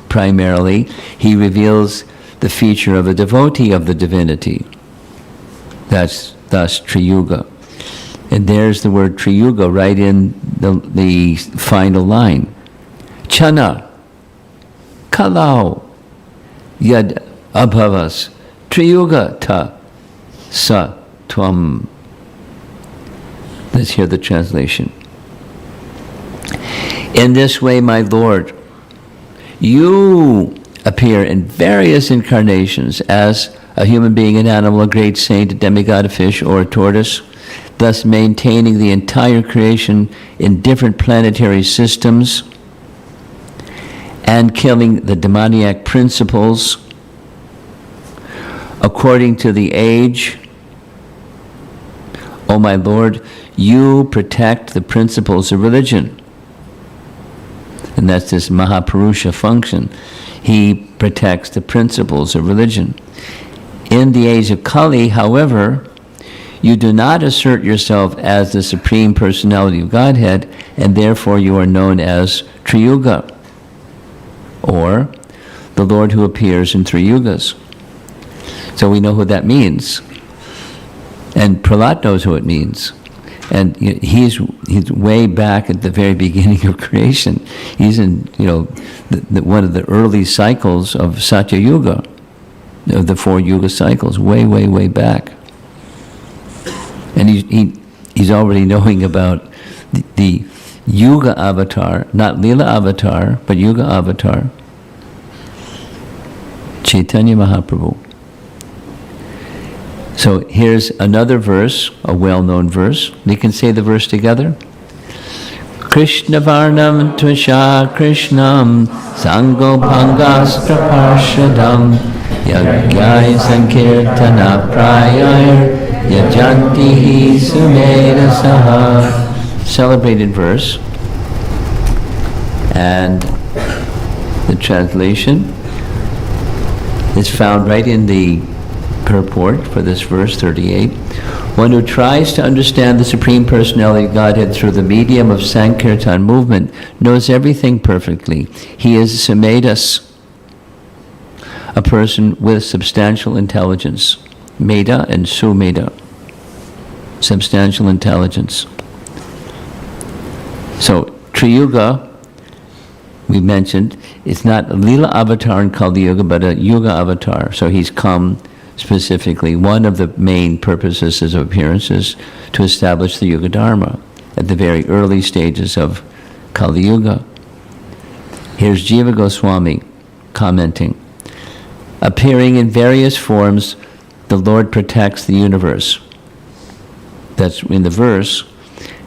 primarily, he reveals the feature of a devotee of the divinity. That's thus Triyuga. And there's the word Triyuga right in the final line. Chana, kalau, yad abhavas, Triyuga ta sa tvam. Let's hear the translation. In this way, my Lord, you appear in various incarnations as a human being, an animal, a great saint, a demigod, a fish, or a tortoise, thus maintaining the entire creation in different planetary systems and killing the demoniac principles according to the age. O my Lord, you protect the principles of religion. And that's this Mahapurusha function. He protects the principles of religion. In the age of Kali, however, you do not assert yourself as the Supreme Personality of Godhead, and therefore you are known as Triyuga, or the Lord who appears in three yugas. So we know who that means. And Prahalad knows who it means. And he's way back at the very beginning of creation. He's in one of the early cycles of Satya Yuga, of the 4 Yuga cycles, way back. And he's already knowing about the Yuga avatar, not Leela avatar, but Yuga avatar, Chaitanya Mahaprabhu. So here's another verse, a well-known verse. We can say the verse together. Krishna Varnam Tvasha Krishnam Sango Pangastra Parshadam Yagyai Sankirtana Prayar Yajantihi Sumeda Saha. Celebrated verse. And the translation is found right in the purport for this verse 38. One who tries to understand the Supreme Personality of Godhead through the medium of Sankirtan movement knows everything perfectly. He is Samedas, a person with substantial intelligence. Meda and Sumeda, substantial intelligence. So, Triyuga, we mentioned, it's not a Leela avatar in Kali Yuga, but a Yuga avatar. So he's come specifically. One of the main purposes of appearance is to establish the Yuga Dharma at the very early stages of Kali Yuga. Here's Jiva Goswami commenting. Appearing in various forms, the Lord protects the universe. That's in the verse.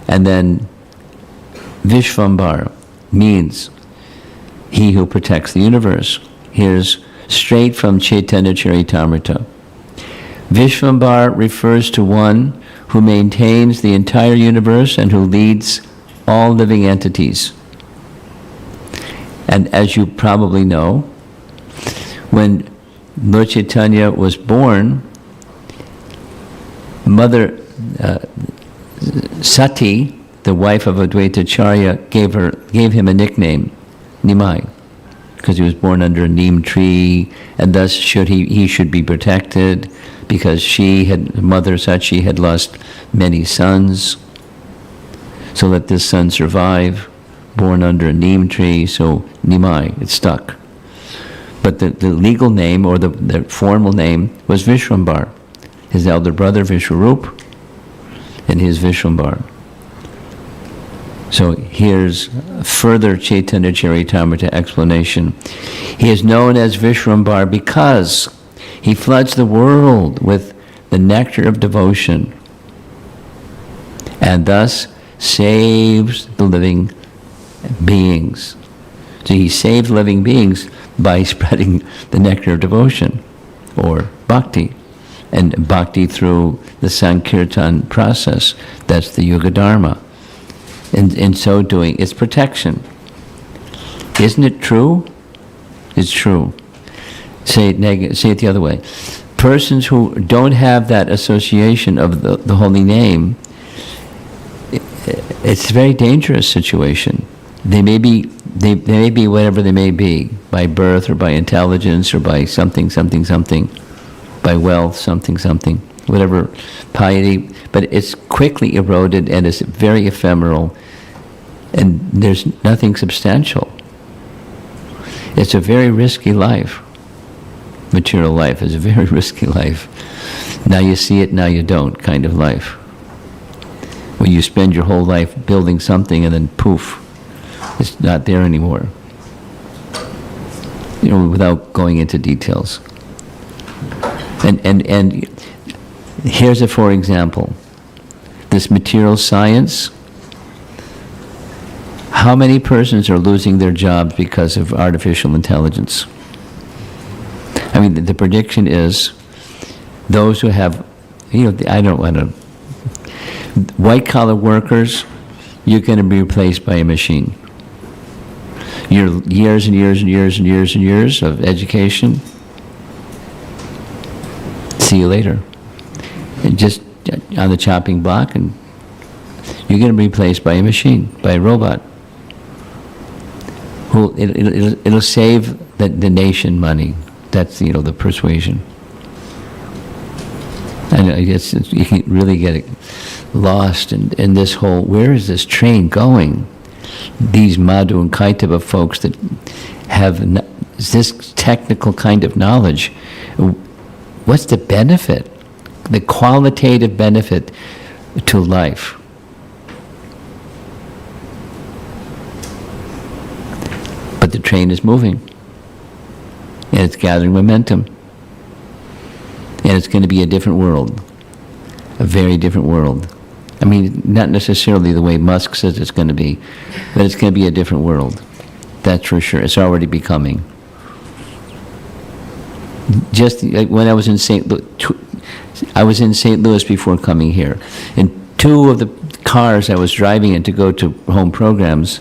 And then Vishvambar means he who protects the universe. Here's straight from Chaitanya Charitamrita. Vishvambar refers to one who maintains the entire universe and who leads all living entities. And as you probably know, when Lord Chaitanya was born, Mother Sati, the wife of Advaitacharya, gave him a nickname, Nimai, because he was born under a neem tree, and thus he should be protected, because Mother Sati had lost many sons. So let this son survive, born under a neem tree, so Nimai, it stuck. But the legal name, or the formal name, was Vishvambar. His elder brother, Vishwarup, and his Vishvambar. So here's further Chaitanya Charitamrita explanation. He is known as Vishvambar because he floods the world with the nectar of devotion and thus saves the living beings. So he saves living beings by spreading the nectar of devotion, or bhakti, and bhakti through the Sankirtan process. That's the Yuga Dharma. In so doing, it's protection. Isn't it true? It's true. Say it the other way. Persons who don't have that association of the holy name, it's a very dangerous situation. They may be whatever they may be, by birth or by intelligence or by something, by wealth, something, whatever, piety, but it's quickly eroded and it's very ephemeral, and there's nothing substantial. It's a very risky life. Material life is a very risky life. Now you see it, now you don't kind of life. When you spend your whole life building something and then poof, it's not there anymore. Without going into details. And here's a for example. This material science, how many persons are losing their jobs because of artificial intelligence? I mean, the prediction is those who have, I don't want to, white-collar workers, you're going to be replaced by a machine. Your years and years and years and years and years of education, see you later. And just on the chopping block, and you're going to be replaced by a machine, by a robot. It'll save the nation money. That's the persuasion. And I guess you can really get lost in this whole, where is this train going? These Madhu and Kaitava folks that have this technical kind of knowledge, what's the benefit, the qualitative benefit to life? But the train is moving, and it's gathering momentum, and it's going to be a different world, a very different world. I mean, not necessarily the way Musk says it's going to be, but it's going to be a different world. That's for sure. It's already becoming. Just like when I was in St. Louis before coming here, and two of the cars I was driving in to go to home programs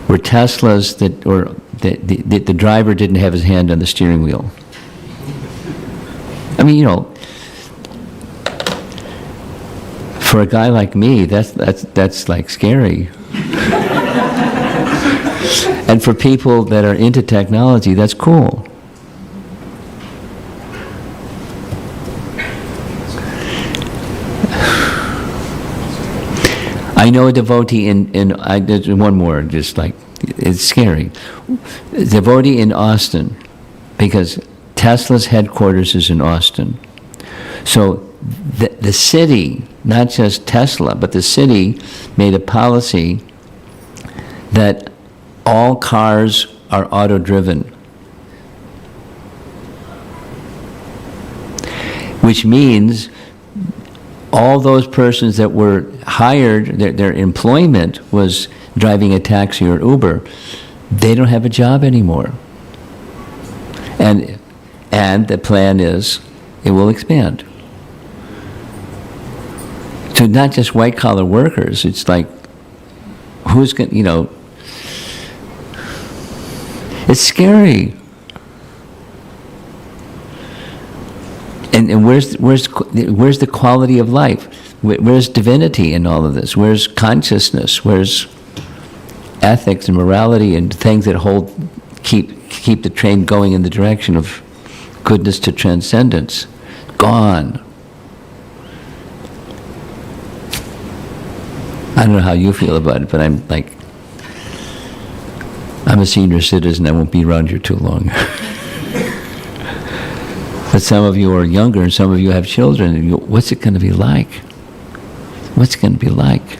were Teslas the driver didn't have his hand on the steering wheel. I mean, for a guy like me, that's like scary. And for people that are into technology, that's cool. I know a devotee there's one more, just like, it's scary. A devotee in Austin, because Tesla's headquarters is in Austin. So the city, not just Tesla, but the city made a policy that all cars are auto-driven. Which means all those persons that were hired, their employment was driving a taxi or Uber, they don't have a job anymore. And the plan is, it will expand. So not just white collar workers, it's like, who's going to, it's scary. And where's the quality of life? Where's divinity in all of this? Where's consciousness? Where's ethics and morality and things that keep the train going in the direction of goodness to transcendence? Gone. I don't know how you feel about it, but I'm a senior citizen. I won't be around here too long. But some of you are younger, and some of you have children. And what's it going to be like? What's it going to be like?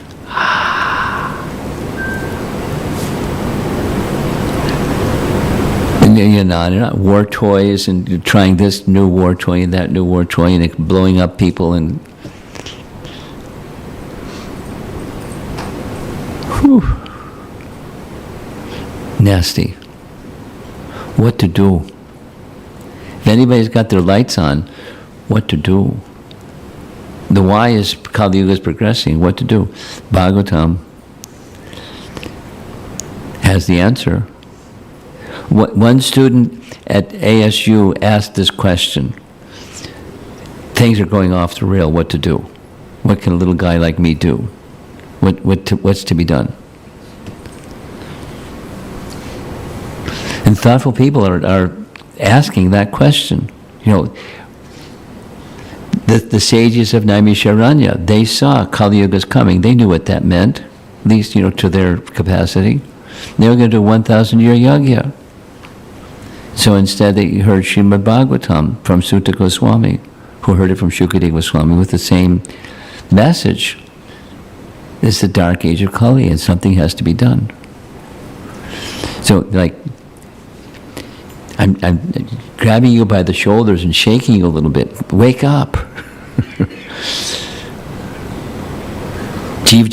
And war toys, and you're trying this new war toy and that new war toy, and it blowing up people, and whew, nasty. What to do? If anybody's got their lights on, what to do? The why is Kali Yuga is progressing. What to do? Bhagavatam has the answer. One student at ASU asked this question. Things are going off the rail. What to do? What can a little guy like me do? What's to be done? And thoughtful people are asking that question. The sages of Naimisharanya, they saw Kali Yuga's coming. They knew what that meant, at least, to their capacity. They were going to do 1,000-year yajna. So instead they heard Srimad Bhagavatam from Sutta Goswami, who heard it from Shukadeva Goswami with the same message. It's the dark age of Kali, and something has to be done. So, I'm grabbing you by the shoulders and shaking you a little bit. Wake up. Jeev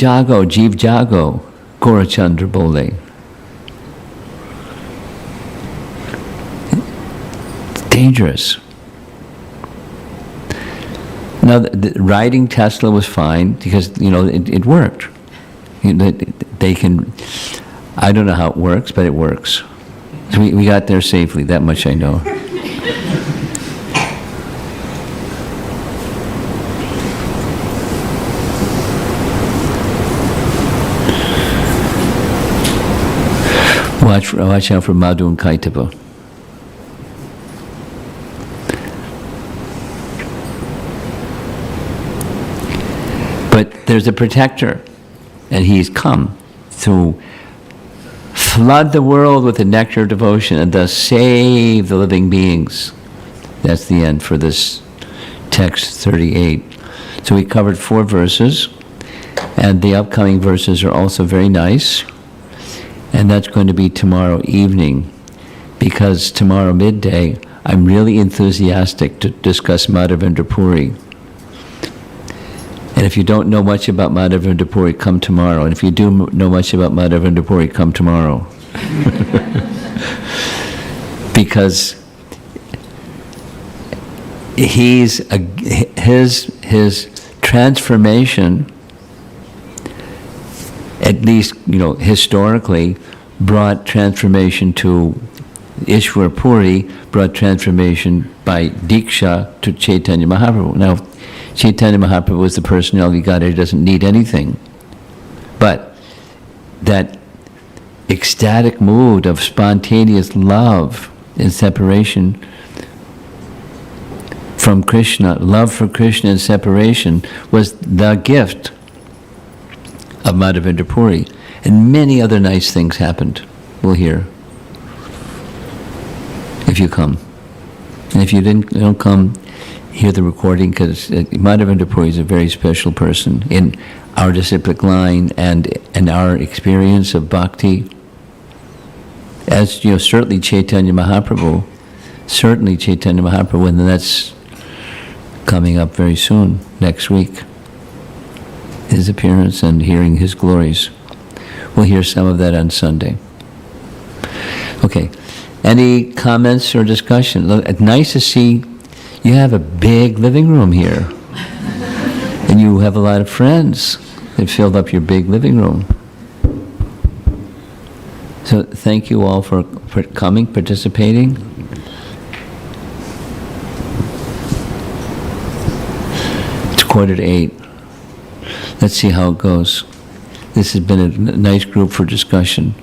Jago, Gaurachandra Bole. It's dangerous. Now, riding Tesla was fine because, it worked. They can, I don't know how it works, but it works. So we got there safely, that much I know. Watch out for Madhu and Kaitava. But there's a protector, and he's come to flood the world with the nectar of devotion and thus save the living beings. That's the end for this text 38. So we covered 4 verses, and the upcoming verses are also very nice. And that's going to be tomorrow evening, because tomorrow midday I'm really enthusiastic to discuss Madhavendra Puri. And if you don't know much about Madhavendra Puri, come tomorrow. And if you do know much about Madhavendra Puri, come tomorrow. Because his transformation, at least, historically, brought transformation to Ishwar Puri, brought transformation by Diksha to Chaitanya Mahaprabhu. Now, Chaitanya Mahaprabhu was the personality God who doesn't need anything. But that ecstatic mood of spontaneous love and separation from Krishna, love for Krishna and separation, was the gift of Madhavendra Puri. And many other nice things happened. We'll hear. If you come. And if you don't come, hear the recording, because Madhavendra Puri is a very special person in our disciplic line and our experience of bhakti. As you know, certainly Chaitanya Mahaprabhu, and that's coming up very soon, next week. His appearance and hearing his glories. We'll hear some of that on Sunday. Okay. Any comments or discussion? Look, it's nice to see you have a big living room here. And you have a lot of friends that filled up your big living room. So thank you all for coming, participating. It's 7:45. Let's see how it goes. This has been a nice group for discussion.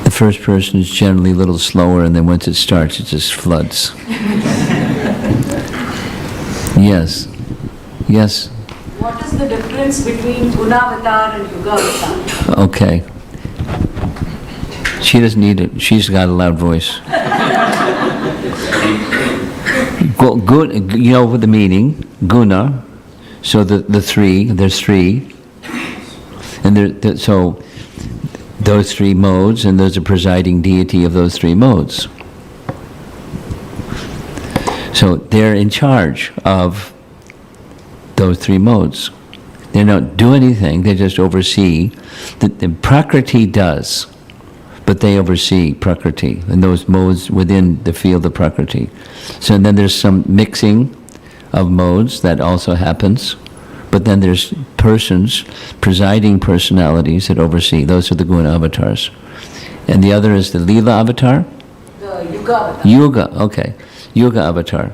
The first person is generally a little slower, and then once it starts, it just floods. Yes. Yes. What is the difference between Gunavatar and Yugavatar? Okay. She doesn't need it. She's got a loud voice. Good, you know what the meaning, guna. So the three, there's three. And so those three modes, and there's a presiding deity of those three modes. So they're in charge of those three modes. They don't do anything, they just oversee. The Prakriti does, but they oversee Prakriti and those modes within the field of Prakriti. So then there's some mixing of modes that also happens, but then there's persons, presiding personalities that oversee. Those are the Guna avatars. And the other is the Leela avatar? The Yuga avatar. Yuga, okay. Yuga avatar.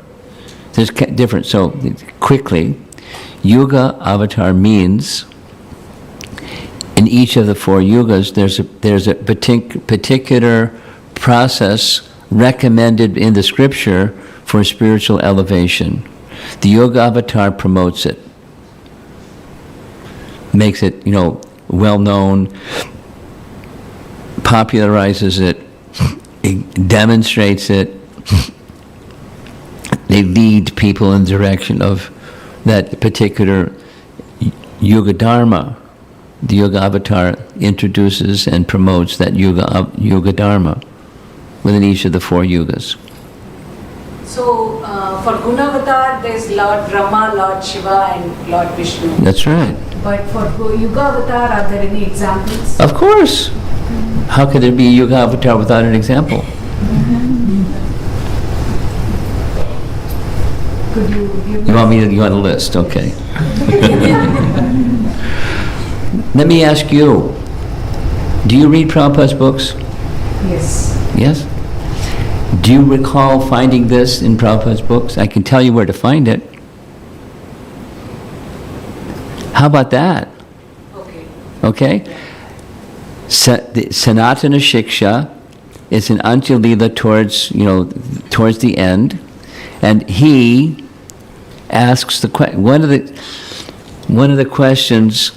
There's different, so quickly, Yuga avatar means in each of the four yugas there's a particular process recommended in the scripture for spiritual elevation. The Yoga avatar promotes it, makes it, well known, popularizes it, demonstrates it. They lead people in the direction of that particular Yuga Dharma. The Yoga avatar introduces and promotes that Yuga Dharma within each of the four yugas. So, for Gunavatar, there's Lord Brahma, Lord Shiva, and Lord Vishnu. That's right. But for Yuga avatar, are there any examples? Of course. How could there be a Yuga avatar without an example? Could you give You want a list? Okay. Let me ask you, do you read Prabhupada's books? Yes. Yes? Do you recall finding this in Prabhupada's books? I can tell you where to find it. How about that? Okay. Okay? The Sanatana Shiksha is an Antyalila towards the end, and he asks one of the questions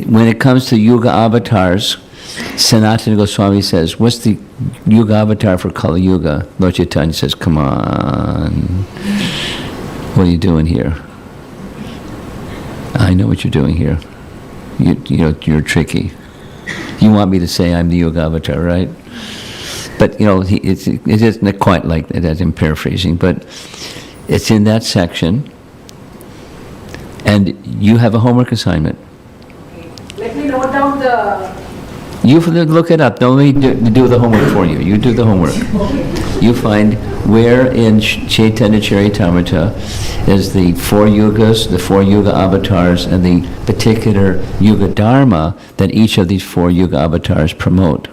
when it comes to Yuga avatars. Sanatana Goswami says, "What's the Yuga avatar for Kali Yuga?" Lord Chaitanya says, "Come on, what are you doing here? I know what you're doing here. You're tricky. You want me to say I'm the Yuga avatar, right?" But it isn't quite like that, as I'm paraphrasing, but it's in that section, and you have a homework assignment. Okay. Let me note down the... You look it up. Don't let me do the homework for you. You do the homework. You find where in Chaitanya Charitamrita is the four yugas, the four yuga avatars, and the particular yuga dharma that each of these four yuga avatars promote.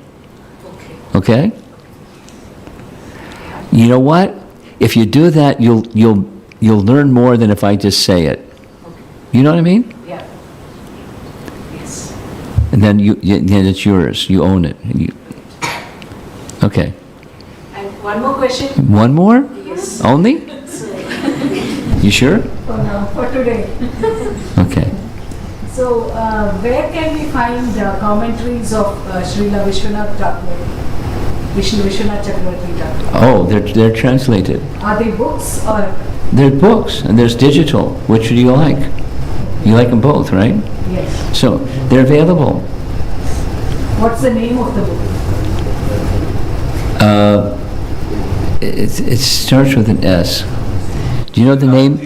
Okay? You know what? If you do that, you'll learn more than if I just say it. You know what I mean? Yeah. Yes. And then then it's yours. You own it. Okay. And one more question. One more? Yes. Only? You sure? For now, for today. Okay. So, where can we find commentaries of Srila Vishwanath Thakur? Vishwanath Chakravarti Thakur? Oh, they're translated. Are they books or? They're books, and there's digital. Which do you like? You like them both, right? Yes. So, they're available. What's the name of the book? It starts with an S. Do you know the name?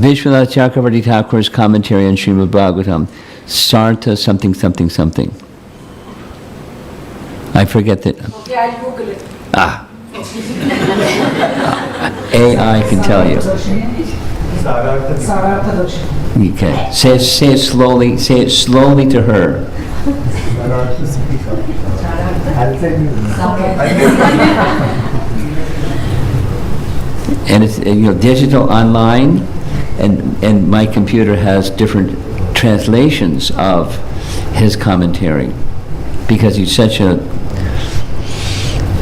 Vishwanath Chakravarti Thakur's commentary on Srimad Bhagavatam. Sarta something something something. I forget that. Okay, I'll Google it. Ah. AI can tell you. Sarartha Dosha. Okay. Say it slowly. Say it slowly to her. And it's digital online, and my computer has different translations of his commentary because he's such a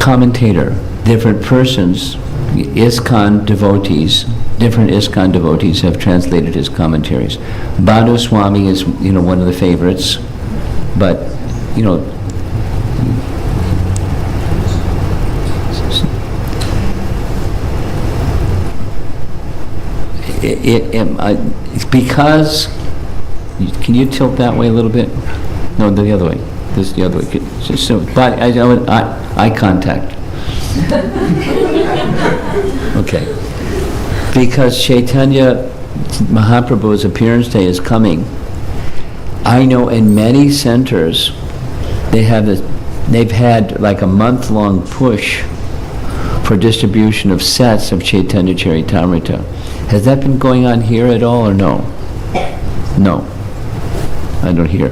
commentator. Different persons, Iskcon devotees, different Iskcon devotees have translated his commentaries. Swami is one of the favorites, but it's because, can you tilt that way a little bit? No, the other way. This is the other way. But eye contact. Okay. Because Chaitanya Mahaprabhu's appearance day is coming. I know in many centers they've had like a month-long push for distribution of sets of Chaitanya Charitamrita. Has that been going on here at all or no? No. I don't hear.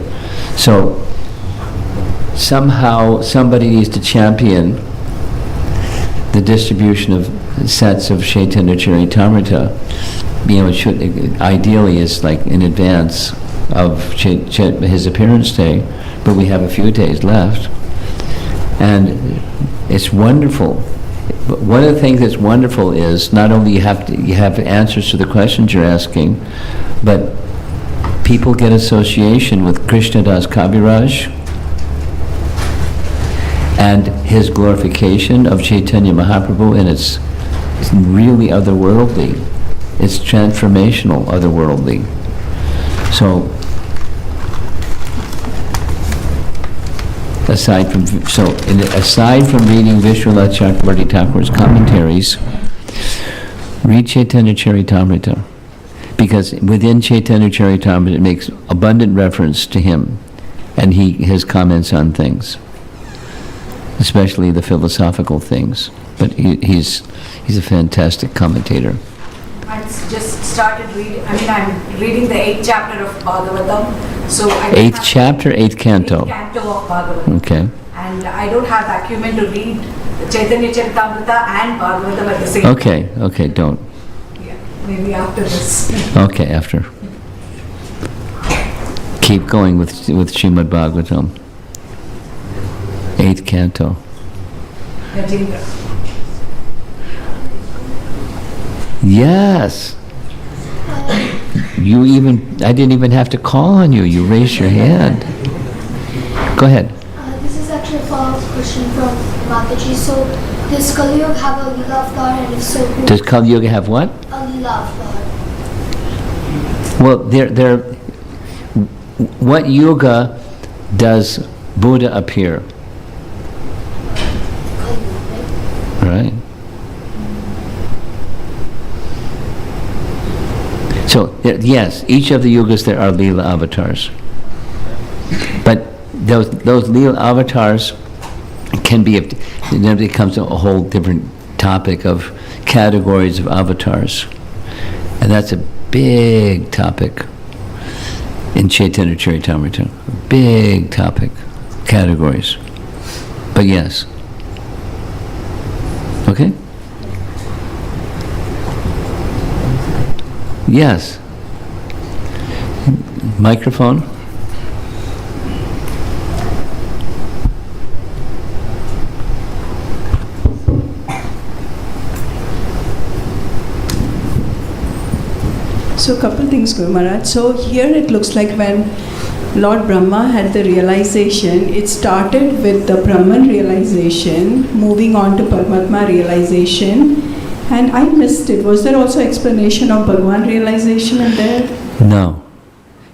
So somehow somebody needs to champion the distribution of sets of Chaitanya Charitamrita. It should ideally is like in advance of his appearance day, but we have a few days left, and it's wonderful. But one of the things that's wonderful is not only you have answers to the questions you're asking, but people get association with Krishnadas Kaviraj and his glorification of Chaitanya Mahaprabhu, and it's really otherworldly. It's transformational, otherworldly. So, aside from reading Vishwanath Chakravarti Thakur's commentaries, read Chaitanya Charitamrita, because within Chaitanya Charitamrita it makes abundant reference to him and his comments on things, especially the philosophical things. But he's a fantastic commentator. I just started reading. I'm reading the 8th chapter of Bhagavatam. So I 8th chapter, 8th canto. 8th canto of Bhagavatam. Okay. And I don't have acumen to read Chaitanya Charitamrita and Bhagavatam at the same time. Okay, don't. Yeah, maybe after this. Okay, after. Keep going with Srimad Bhagavatam. 8th canto. Rajendra. Yes. I didn't even have to call on you. You raised your hand. Go ahead. This is actually a follow-up question from Mataji. So, does Kali Yuga have a Leela avatar, and if so, who? Does Kali Yuga have what? A Leela avatar. Well, what yuga does Buddha appear? Kali Yuga, right? Right. So, yes, each of the yugas there are Leela avatars. But those Leela avatars can be, then it becomes a whole different topic of categories of avatars. And that's a big topic in Chaitanya Charitamrita. Big topic, categories. But yes. Okay? Yes. Microphone. So a couple things, Guru Maharaj. So here it looks like when Lord Brahma had the realization, it started with the Brahman realization, moving on to Paramatma realization. And I missed it. Was there also explanation of Bhagwan realization in there? No.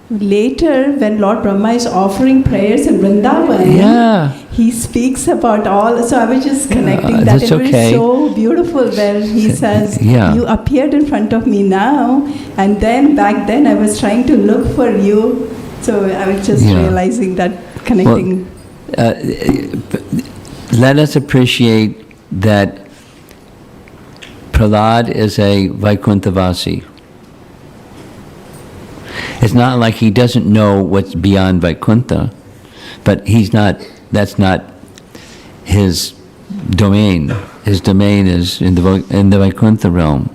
Later, when Lord Brahma is offering prayers in Vrindavan, Yeah. he speaks about all. So I was just connecting that. That's It was okay. so beautiful where he says, Yeah. you appeared in front of me now, and then back then I was trying to look for you. So I was just Yeah. realizing that, connecting. Let us appreciate that Prahalad is a Vaikunthavasi. It's not like he doesn't know what's beyond Vaikuntha, but that's not his domain. His domain is in the Vaikuntha realm.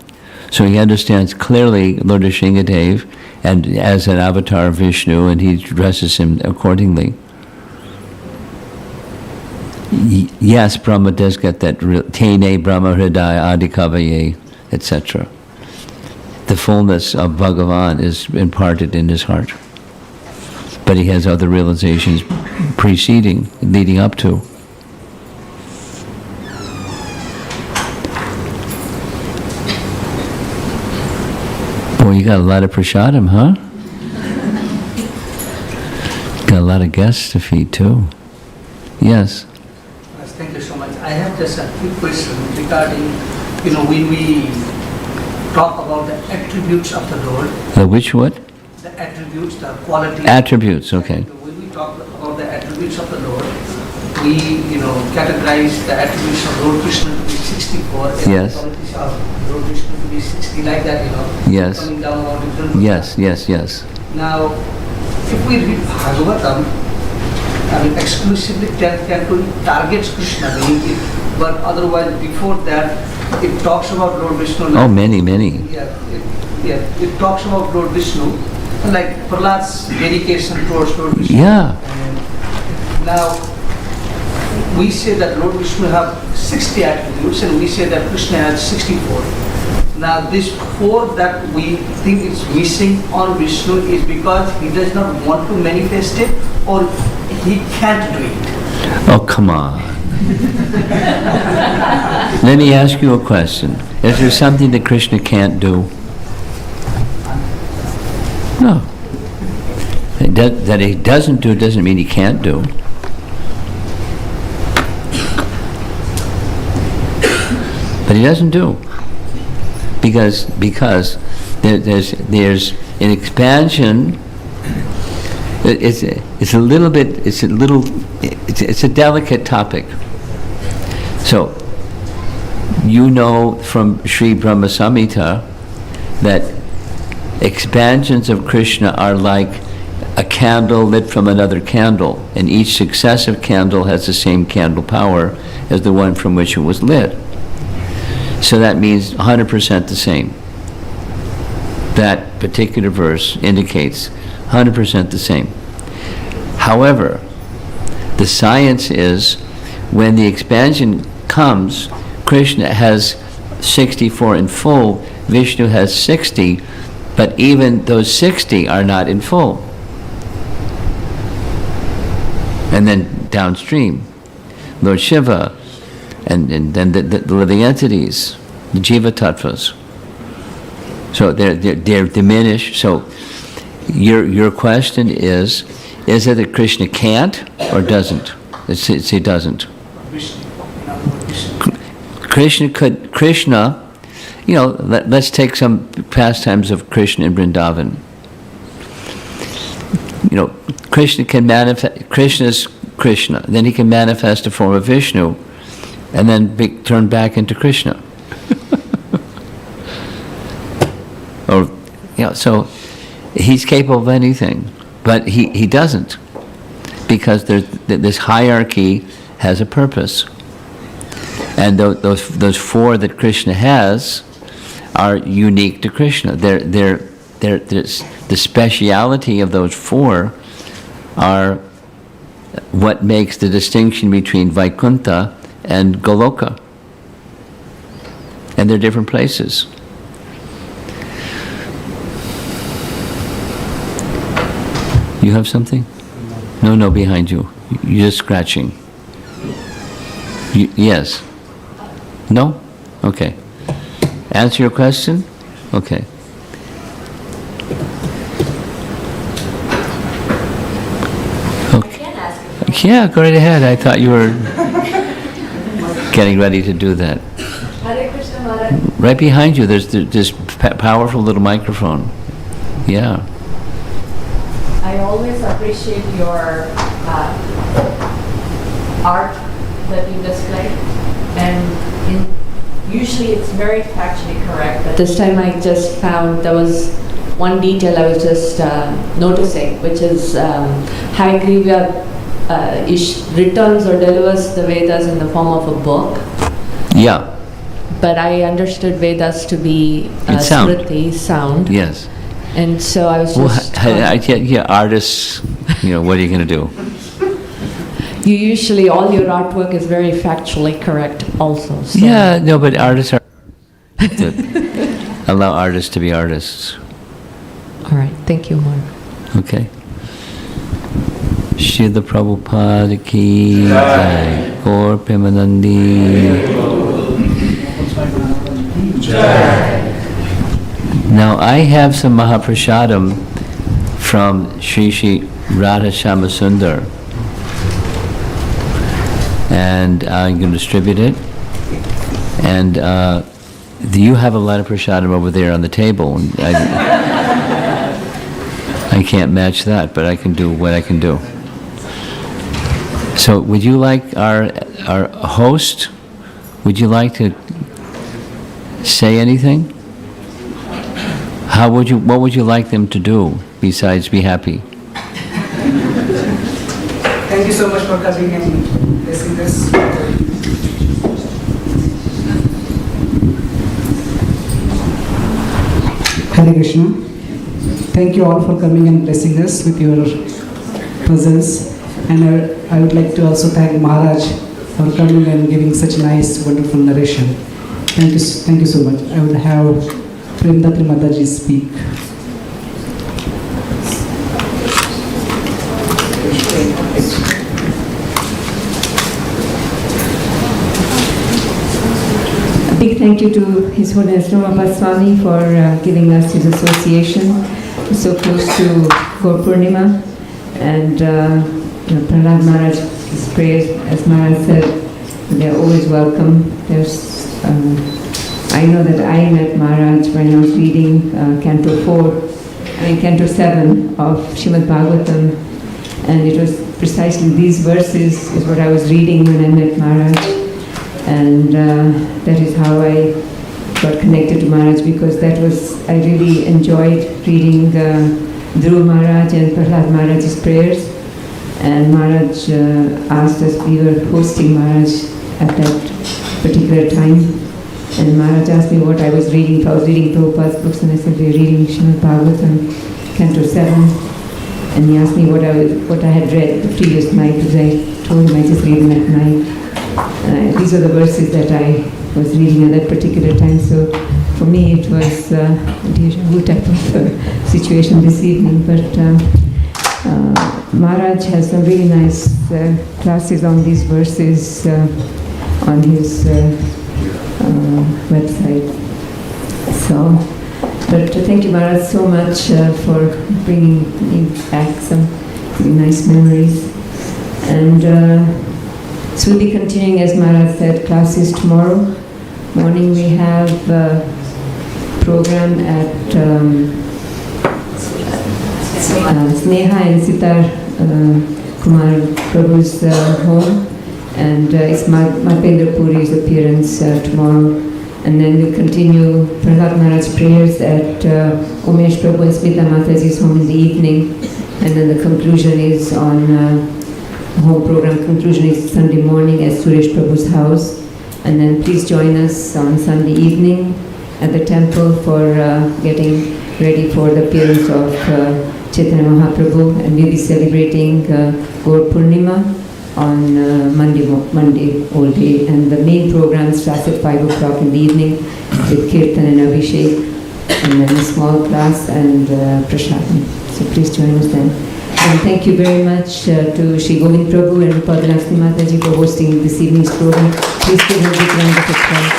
So he understands clearly Lord Nrsimhadev and as an avatar of Vishnu, and he dresses him accordingly. Yes, Brahma does get that, Tene Brahma Hridaya Adikavaye, etc. The fullness of Bhagavan is imparted in his heart. But he has other realizations preceding, leading up to. Boy, you got a lot of prasadam, huh? Got a lot of guests to feed too. Yes. Thank you so much. I have just a quick question regarding, when we talk about the attributes of the Lord. Which what? The attributes, the qualities. Attributes, okay. When we talk about the attributes of the Lord, we, categorize the attributes of Lord Krishna to be 64. And Yes. the qualities of Lord Krishna to be 60, like that, Yes. coming down about different. Yes, yes, yes. Now, if we read Bhagavatam, exclusively carefully targets Krishna, but otherwise before that, it talks about Lord Vishnu. Oh, many, many. It talks about Lord Vishnu, like Prahalad's dedication towards Lord Vishnu. Yeah. And now, we say that Lord Vishnu have 60 attributes, and we say that Krishna has 64. Now, this 4 that we think is missing on Vishnu is because he does not want to manifest it, or he can't do it. Oh, come on. Let me ask you a question. Is there something that Krishna can't do? No. That he doesn't do doesn't mean he can't do. But he doesn't do. Because there's an expansion. It's a delicate topic. So, from Sri Brahma Samhita that expansions of Krishna are like a candle lit from another candle, and each successive candle has the same candle power as the one from which it was lit. So that means 100% the same. That particular verse indicates 100% the same. However, the science is when the expansion comes, Krishna has 64 in full, Vishnu has 60, but even those 60 are not in full. And then downstream, Lord Shiva, and then the living entities, the Jiva Tattvas. So they're diminished. So your question is it that Krishna can't or doesn't? It's he doesn't. Krishna, let's take some pastimes of Krishna in Vrindavan. Krishna can manifest, Krishna's Krishna, then he can manifest a form of Vishnu, and then turn back into Krishna. So he's capable of anything, but he doesn't, because this hierarchy has a purpose, and those 4 that Krishna has are unique to Krishna. The speciality of those 4 are what makes the distinction between Vaikuntha and Goloka. And they're different places. You have something? No, behind you. You're just scratching. Yes. No? Okay. Answer your question? Okay. Okay. Yeah, go right ahead. I thought you were getting ready to do that. Hare Krishna Maharaj. Right behind you, there's this powerful little microphone. Yeah. I always appreciate your art that you display, and usually it's very factually correct. But this time I just found there was one detail I was just noticing, which is Hayagriva returns or delivers the Vedas in the form of a book. Yeah. But I understood Vedas to be It's sound. smriti, sound. Yes. And so I was Well, just... artists, what are you going to do? You usually, all your artwork is very factually correct also. So. Yeah, no, but artists are... allow artists to be artists. All right, thank you, Mark. Okay. Srila Prabhupada ki jai. Gaur Premanandi. Now I have some Mahaprasadam from Sri Radha Shamasundar, and I'm going to distribute it. And you have a lot of prasadam over there on the table. I can't match that, but I can do what I can do. So would you like our host, would you like to say anything? What would you like them to do besides be happy? Thank you so much for coming and blessing this. Hare Krishna. Thank you all for coming and blessing us with your presence. And I would like to also thank Maharaj for coming and giving such nice, wonderful narration. Thank you so much. I will have Premdatri Mataji speak. A big thank you to His Holiness Rompada Swami for giving us his association so close to Gaur Purnima, and Prahalad Maharaj, his prayers, as Maharaj said, they are always welcome. I know that I met Maharaj when I was reading Canto 7 of Srimad Bhagavatam, and it was precisely these verses is what I was reading when I met Maharaj, and that is how I got connected to Maharaj, because I really enjoyed reading Dhruv Maharaj and Prahalad Maharaj's prayers, and Maharaj asked us, we were hosting Maharaj at that particular time, and Maharaj asked me what I was reading. If I was reading Prabhupada's books, and I said, we're reading Srimad Bhagavatam, Canto 7, and he asked me what I had read the previous night, because I told him I just read them at night. These are the verses that I was reading at that particular time, so for me it was a deja vu type of situation this evening, but Maharaj has some really nice classes on these verses on his website. So, but thank you, Maharaj, so much for bringing me back some really nice memories. And so we'll be continuing, as Maharaj said, classes tomorrow morning. We have a program at Sneha and Sitar Kumar Prabhu's home, and it's Mapendra Puri's appearance tomorrow. And then we'll continue Prahalad Maharaj's prayers at Umesh Prabhu and Smita Mataji's home in the evening, and then the conclusion is on home program conclusion is Sunday morning at Suresh Prabhu's house. And then please join us on Sunday evening at the temple for getting ready for the appearance of Chaitanya Mahaprabhu, and we'll be celebrating Gaur Purnima on Monday all day, and the main program starts at 5 o'clock in the evening with Kirtan and Abhishek, and then a small class and Prasadam. So please join us then. And thank you very much to Shri Govind Prabhu and Rompada Mataji for hosting this evening's program. Please give them a big round of applause.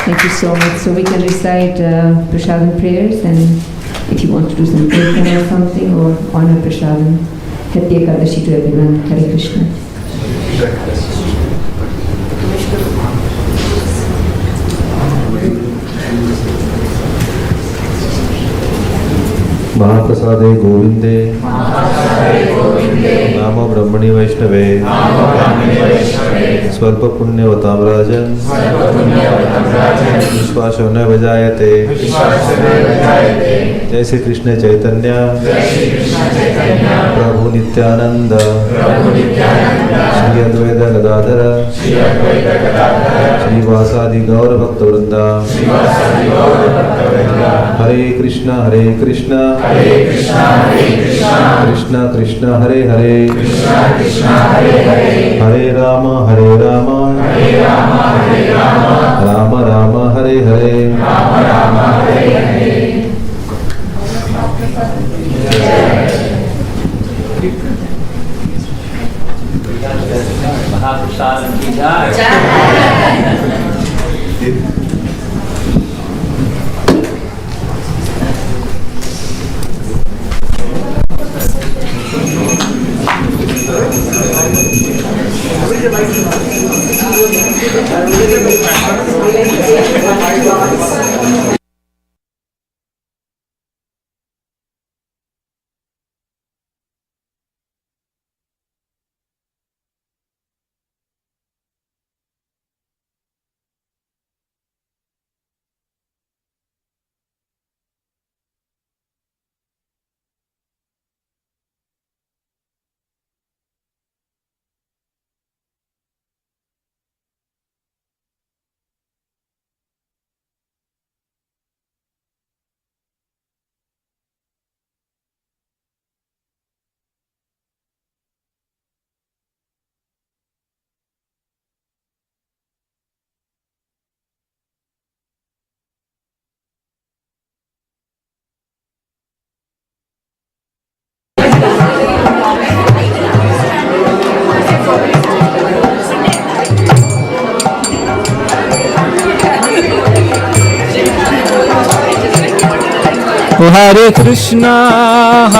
Thank you so much. So we can recite Prasadam prayers, and if you want to do some kirtan or something, or honor Prasadam. Happy Ekadashi to everyone. Hare Krishna. महाप्रसादे गोविंदे नाम ब्रह्मणि वैष्णवे स्वल्प पुण्यवतां राजन् विश्वासो न विजायते। जय श्री कृष्ण चैतन्य प्रभु नित्यानंद श्री अद्वैत गदाधर श्रीवासादि गौर भक्तवृंद। हरे कृष्ण कृष्ण कृष्ण हरे हरे हरे राम राम राम हरे हरे। महाप्रसाद की जय।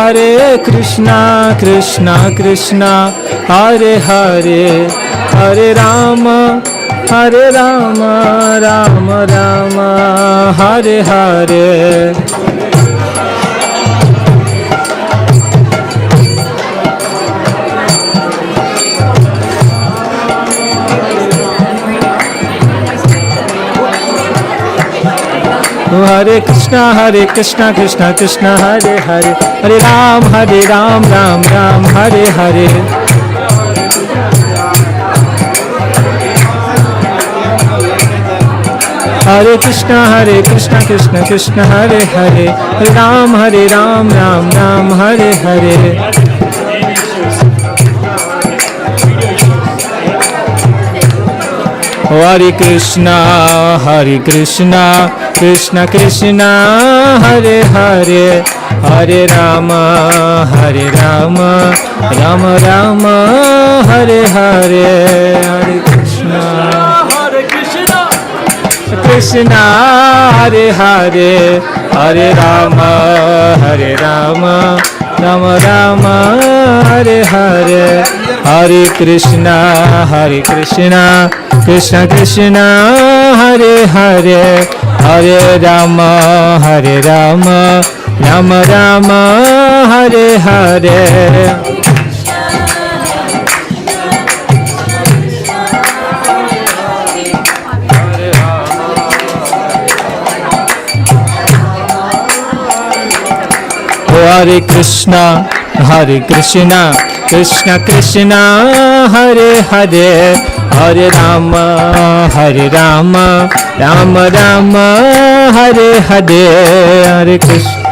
Hare Krishna, Krishna Krishna, Hare Hare, Hare Rama, Rama Rama, Hare Hare. Hare Krishna, Krishna Krishna, Hare Hare, Hare Ram, Ram Ram, Hare Hare. Hare Krishna, Krishna Krishna, Hare Hare, Hare Ram, Ram Ram, Hare Hare. Hare Krishna, Krishna Krishna, Hare Hare, Hare Rama, Rama Rama, Hare Hare. Hare Krishna, Krishna Hare Hare, Hare Rama, Rama Rama, Hare Hare. Hare Krishna, Krishna Krishna, Hare Hare, Hare Rama, Rama Rama, Hare Hare. Hare Krishna, Krishna Krishna, Hare Hare, Hare Rama, Rama Rama, Hare Hare. Hare Krishna.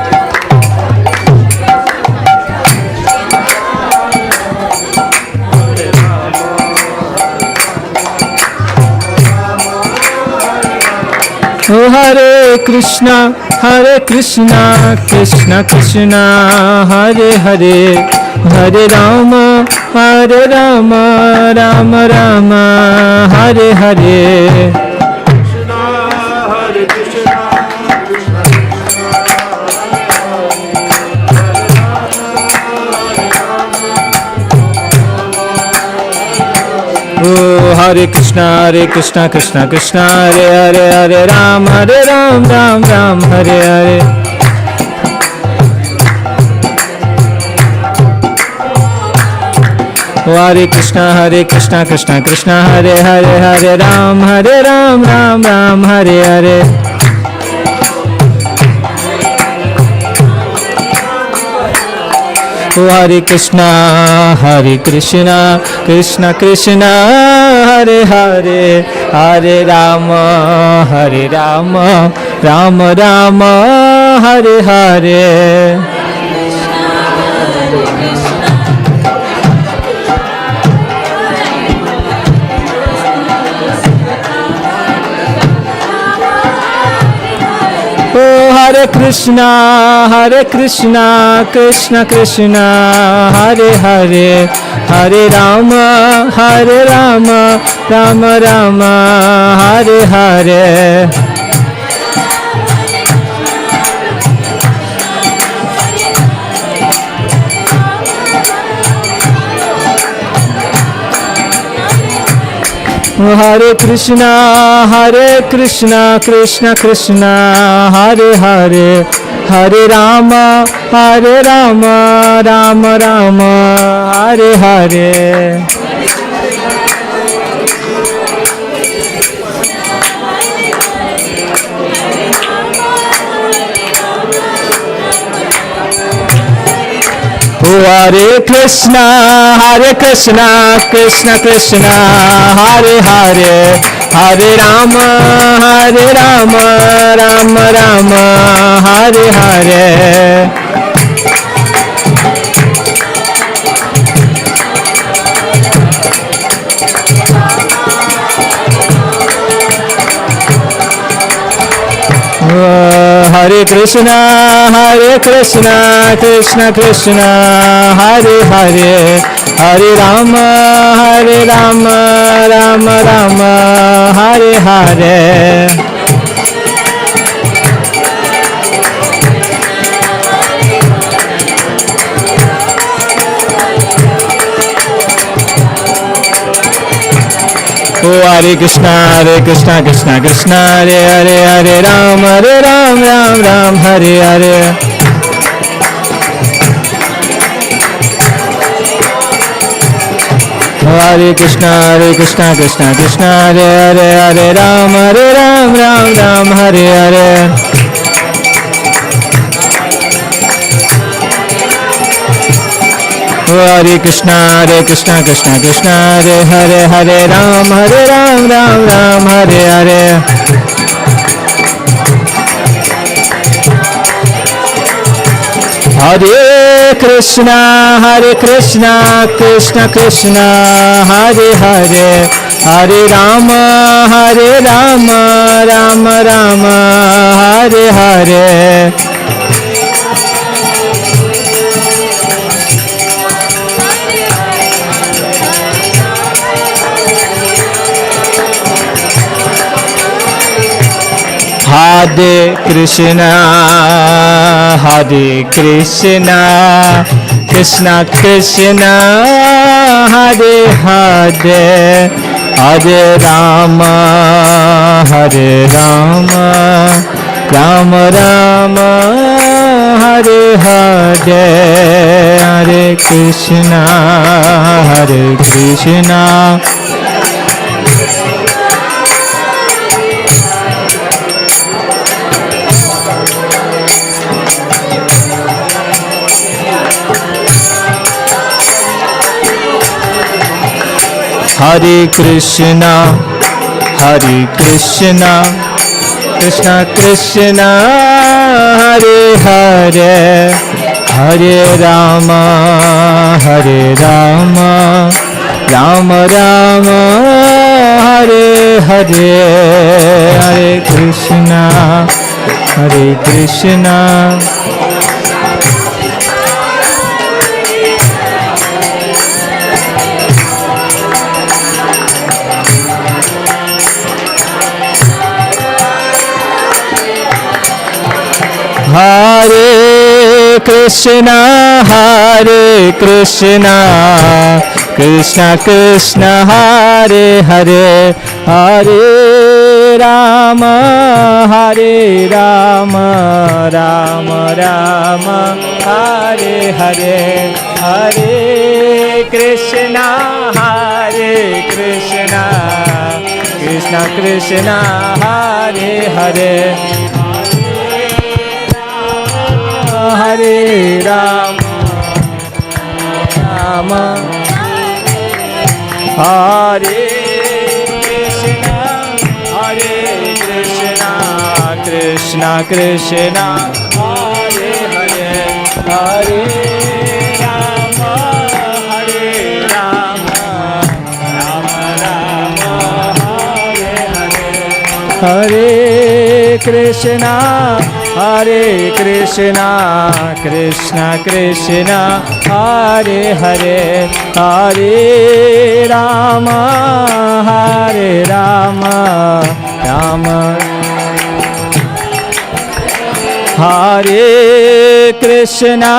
Hare Krishna Krishna Krishna Hare Hare Hare Rama Rama Rama Hare Hare Hare Krishna Krishna Krishna Hare Hare Hare Ram Ram Ram Hare Hare Hare Krishna Krishna Hare Hare Hare Ram Ram Ram Hare Hare Hare Krishna Krishna Krishna Hare Hare Hare Rama Rama Rama Hare Hare Hare Krishna Krishna Krishna Hare Hare Hare Rama Rama Rama Hare Hare Hare Krishna Krishna Krishna Hare Hare Hare Rama Rama Rama Hare Hare Hare Krishna Krishna Krishna Hare Hare Hare Rama Rama Rama Hare Hare Hare Krishna Krishna Krishna Hare Hare Hare Rama Rama Rama Hare Hare Hare Krishna Krishna Hare Hare Hare Ram Ram Hare Hare Hare Krishna Krishna Hare Hare Hare Ram Ram Hare Hare Hare Krishna Krishna Hare Hare Hare Ram Ram Hare Hare Hare Krishna Krishna Krishna Hare Hare Hare Rama Rama Rama Hare Hare Hare Krishna Krishna Krishna Hare Hare Hare Rama Rama Rama Hare Hare Hare Krishna Hare Krishna Krishna Krishna Hare Hare Hare Rama Rama Rama Hare Hare, Hare Krishna, Hare Krishna. Hare Krishna, Hare Krishna, Krishna Krishna, Hare Hare, Hare Rama, Hare Rama, Rama Rama, Hare Hare, Hare Krishna, Hare Krishna, Krishna Krishna, Hare Hare. Hare Rama, Rama, Hare Krishna, Hare Krishna, Krishna Krishna, Hare Hare, Hare Rama, Hare Rama, Rama Rama, Hare Hare, Hare Krishna, Hare Krishna, Krishna Krishna, Hare Hare, Hare Rama, Hare Rama, Rama. Hare Krishna,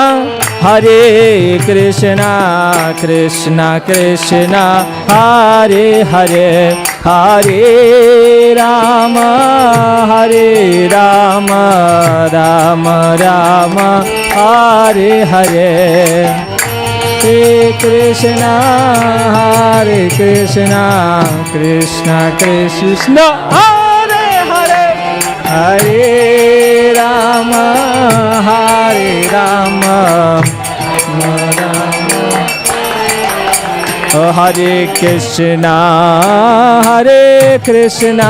Hare Krishna, Krishna Krishna, Hare Hare, Hare Rama, Hare Rama, Rama Rama, Hare Hare. Hare Krishna, Hare Krishna, Krishna Krishna, Hare Hare, Hare Rama, Hare Rama, Hare Krishna, Hare Krishna,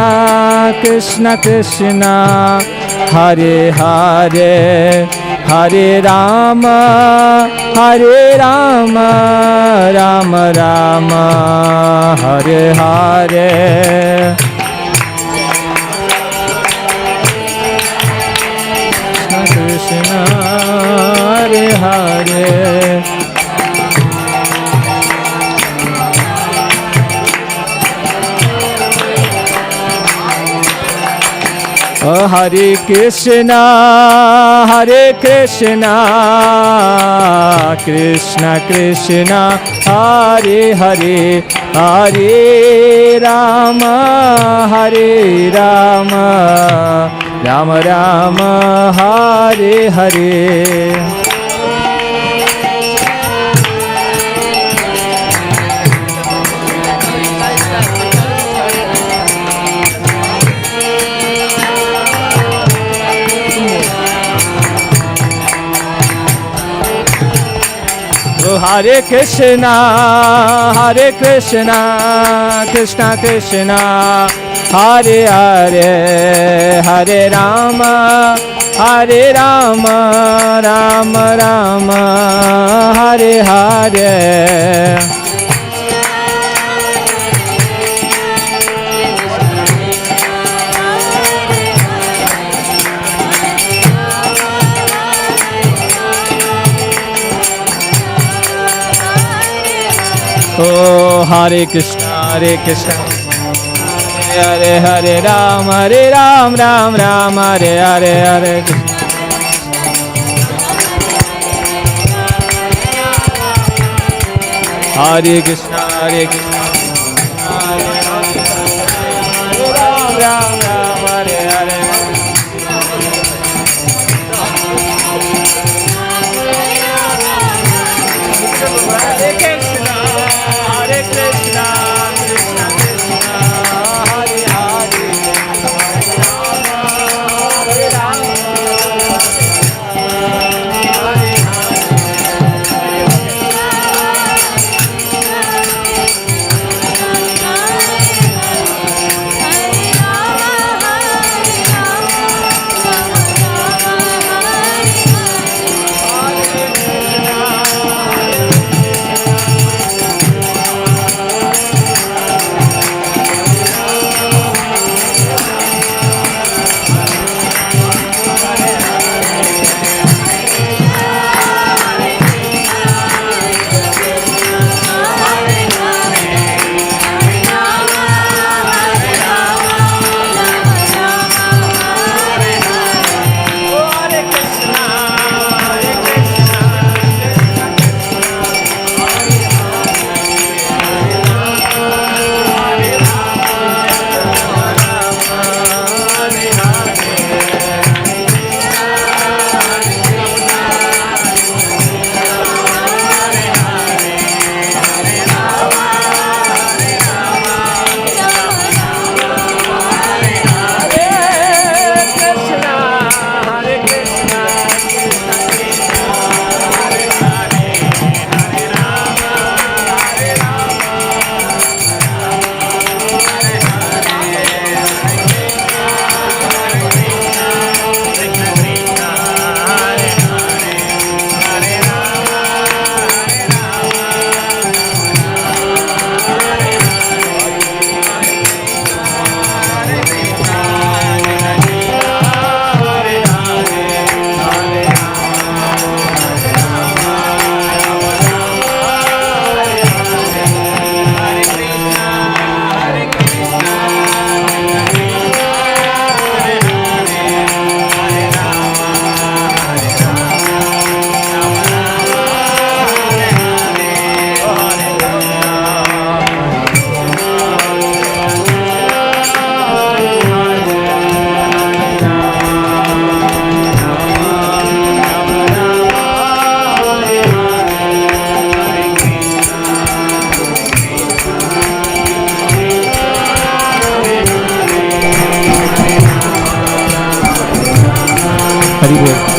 Krishna Krishna, Hare Hare, Hare Rama, Hare Rama, Rama Rama, Hare Hare. Krishna, Hare Hare. Hare Krishna, Hare Krishna, Krishna Krishna, Hare Hare, Hare Rama, Hare Rama, Rama Rama, Hare Hare. Hare Krishna, Hare Krishna, Krishna Krishna, Hare Hare, Hare Rama, Hare Rama, Rama Rama, Hare Hare. Oh, Hare Krishna, Hare Krishna, Hare Hare Ram, Hare Ram, Ram Ram, Hare Hare, Hare Krishna. Hare Krishna, Hare Krishna, Hare Ram, Ram Ram, Hare Hare. Hare Krishna, Hare Krishna, Krishna Krishna, Hare Hare, Hare Rama, Hare Hare. Hari Bol.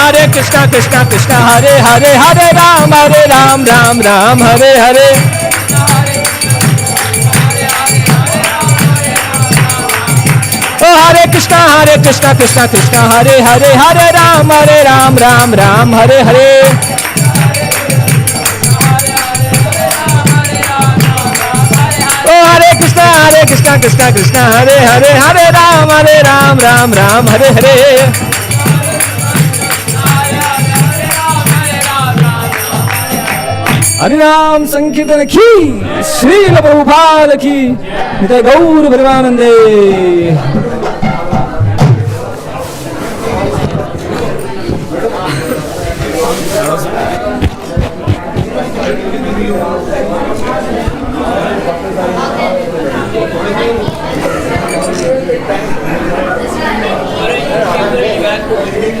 Hare Krishna, Krishna Krishna, Hare Hare, Hare Ram, Ram Ram, Hare Hare. Oh Hare Krishna, Krishna Krishna, Hare Hare, Hare Ram, Ram Ram, Hare Hare. Oh Hare Krishna, Krishna Krishna, Hare Hare, Hare Ram, Ram Hare Hare. Hare Ram Sankirtan ki, Srila Prabhupada ki, Nitai Gaur Bhagavanande.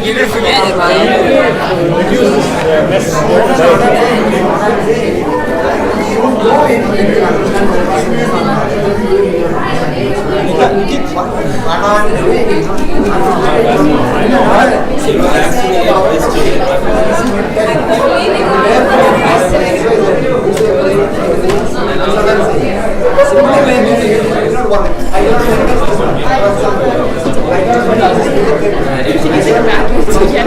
You didn't forget it, man. Yeah.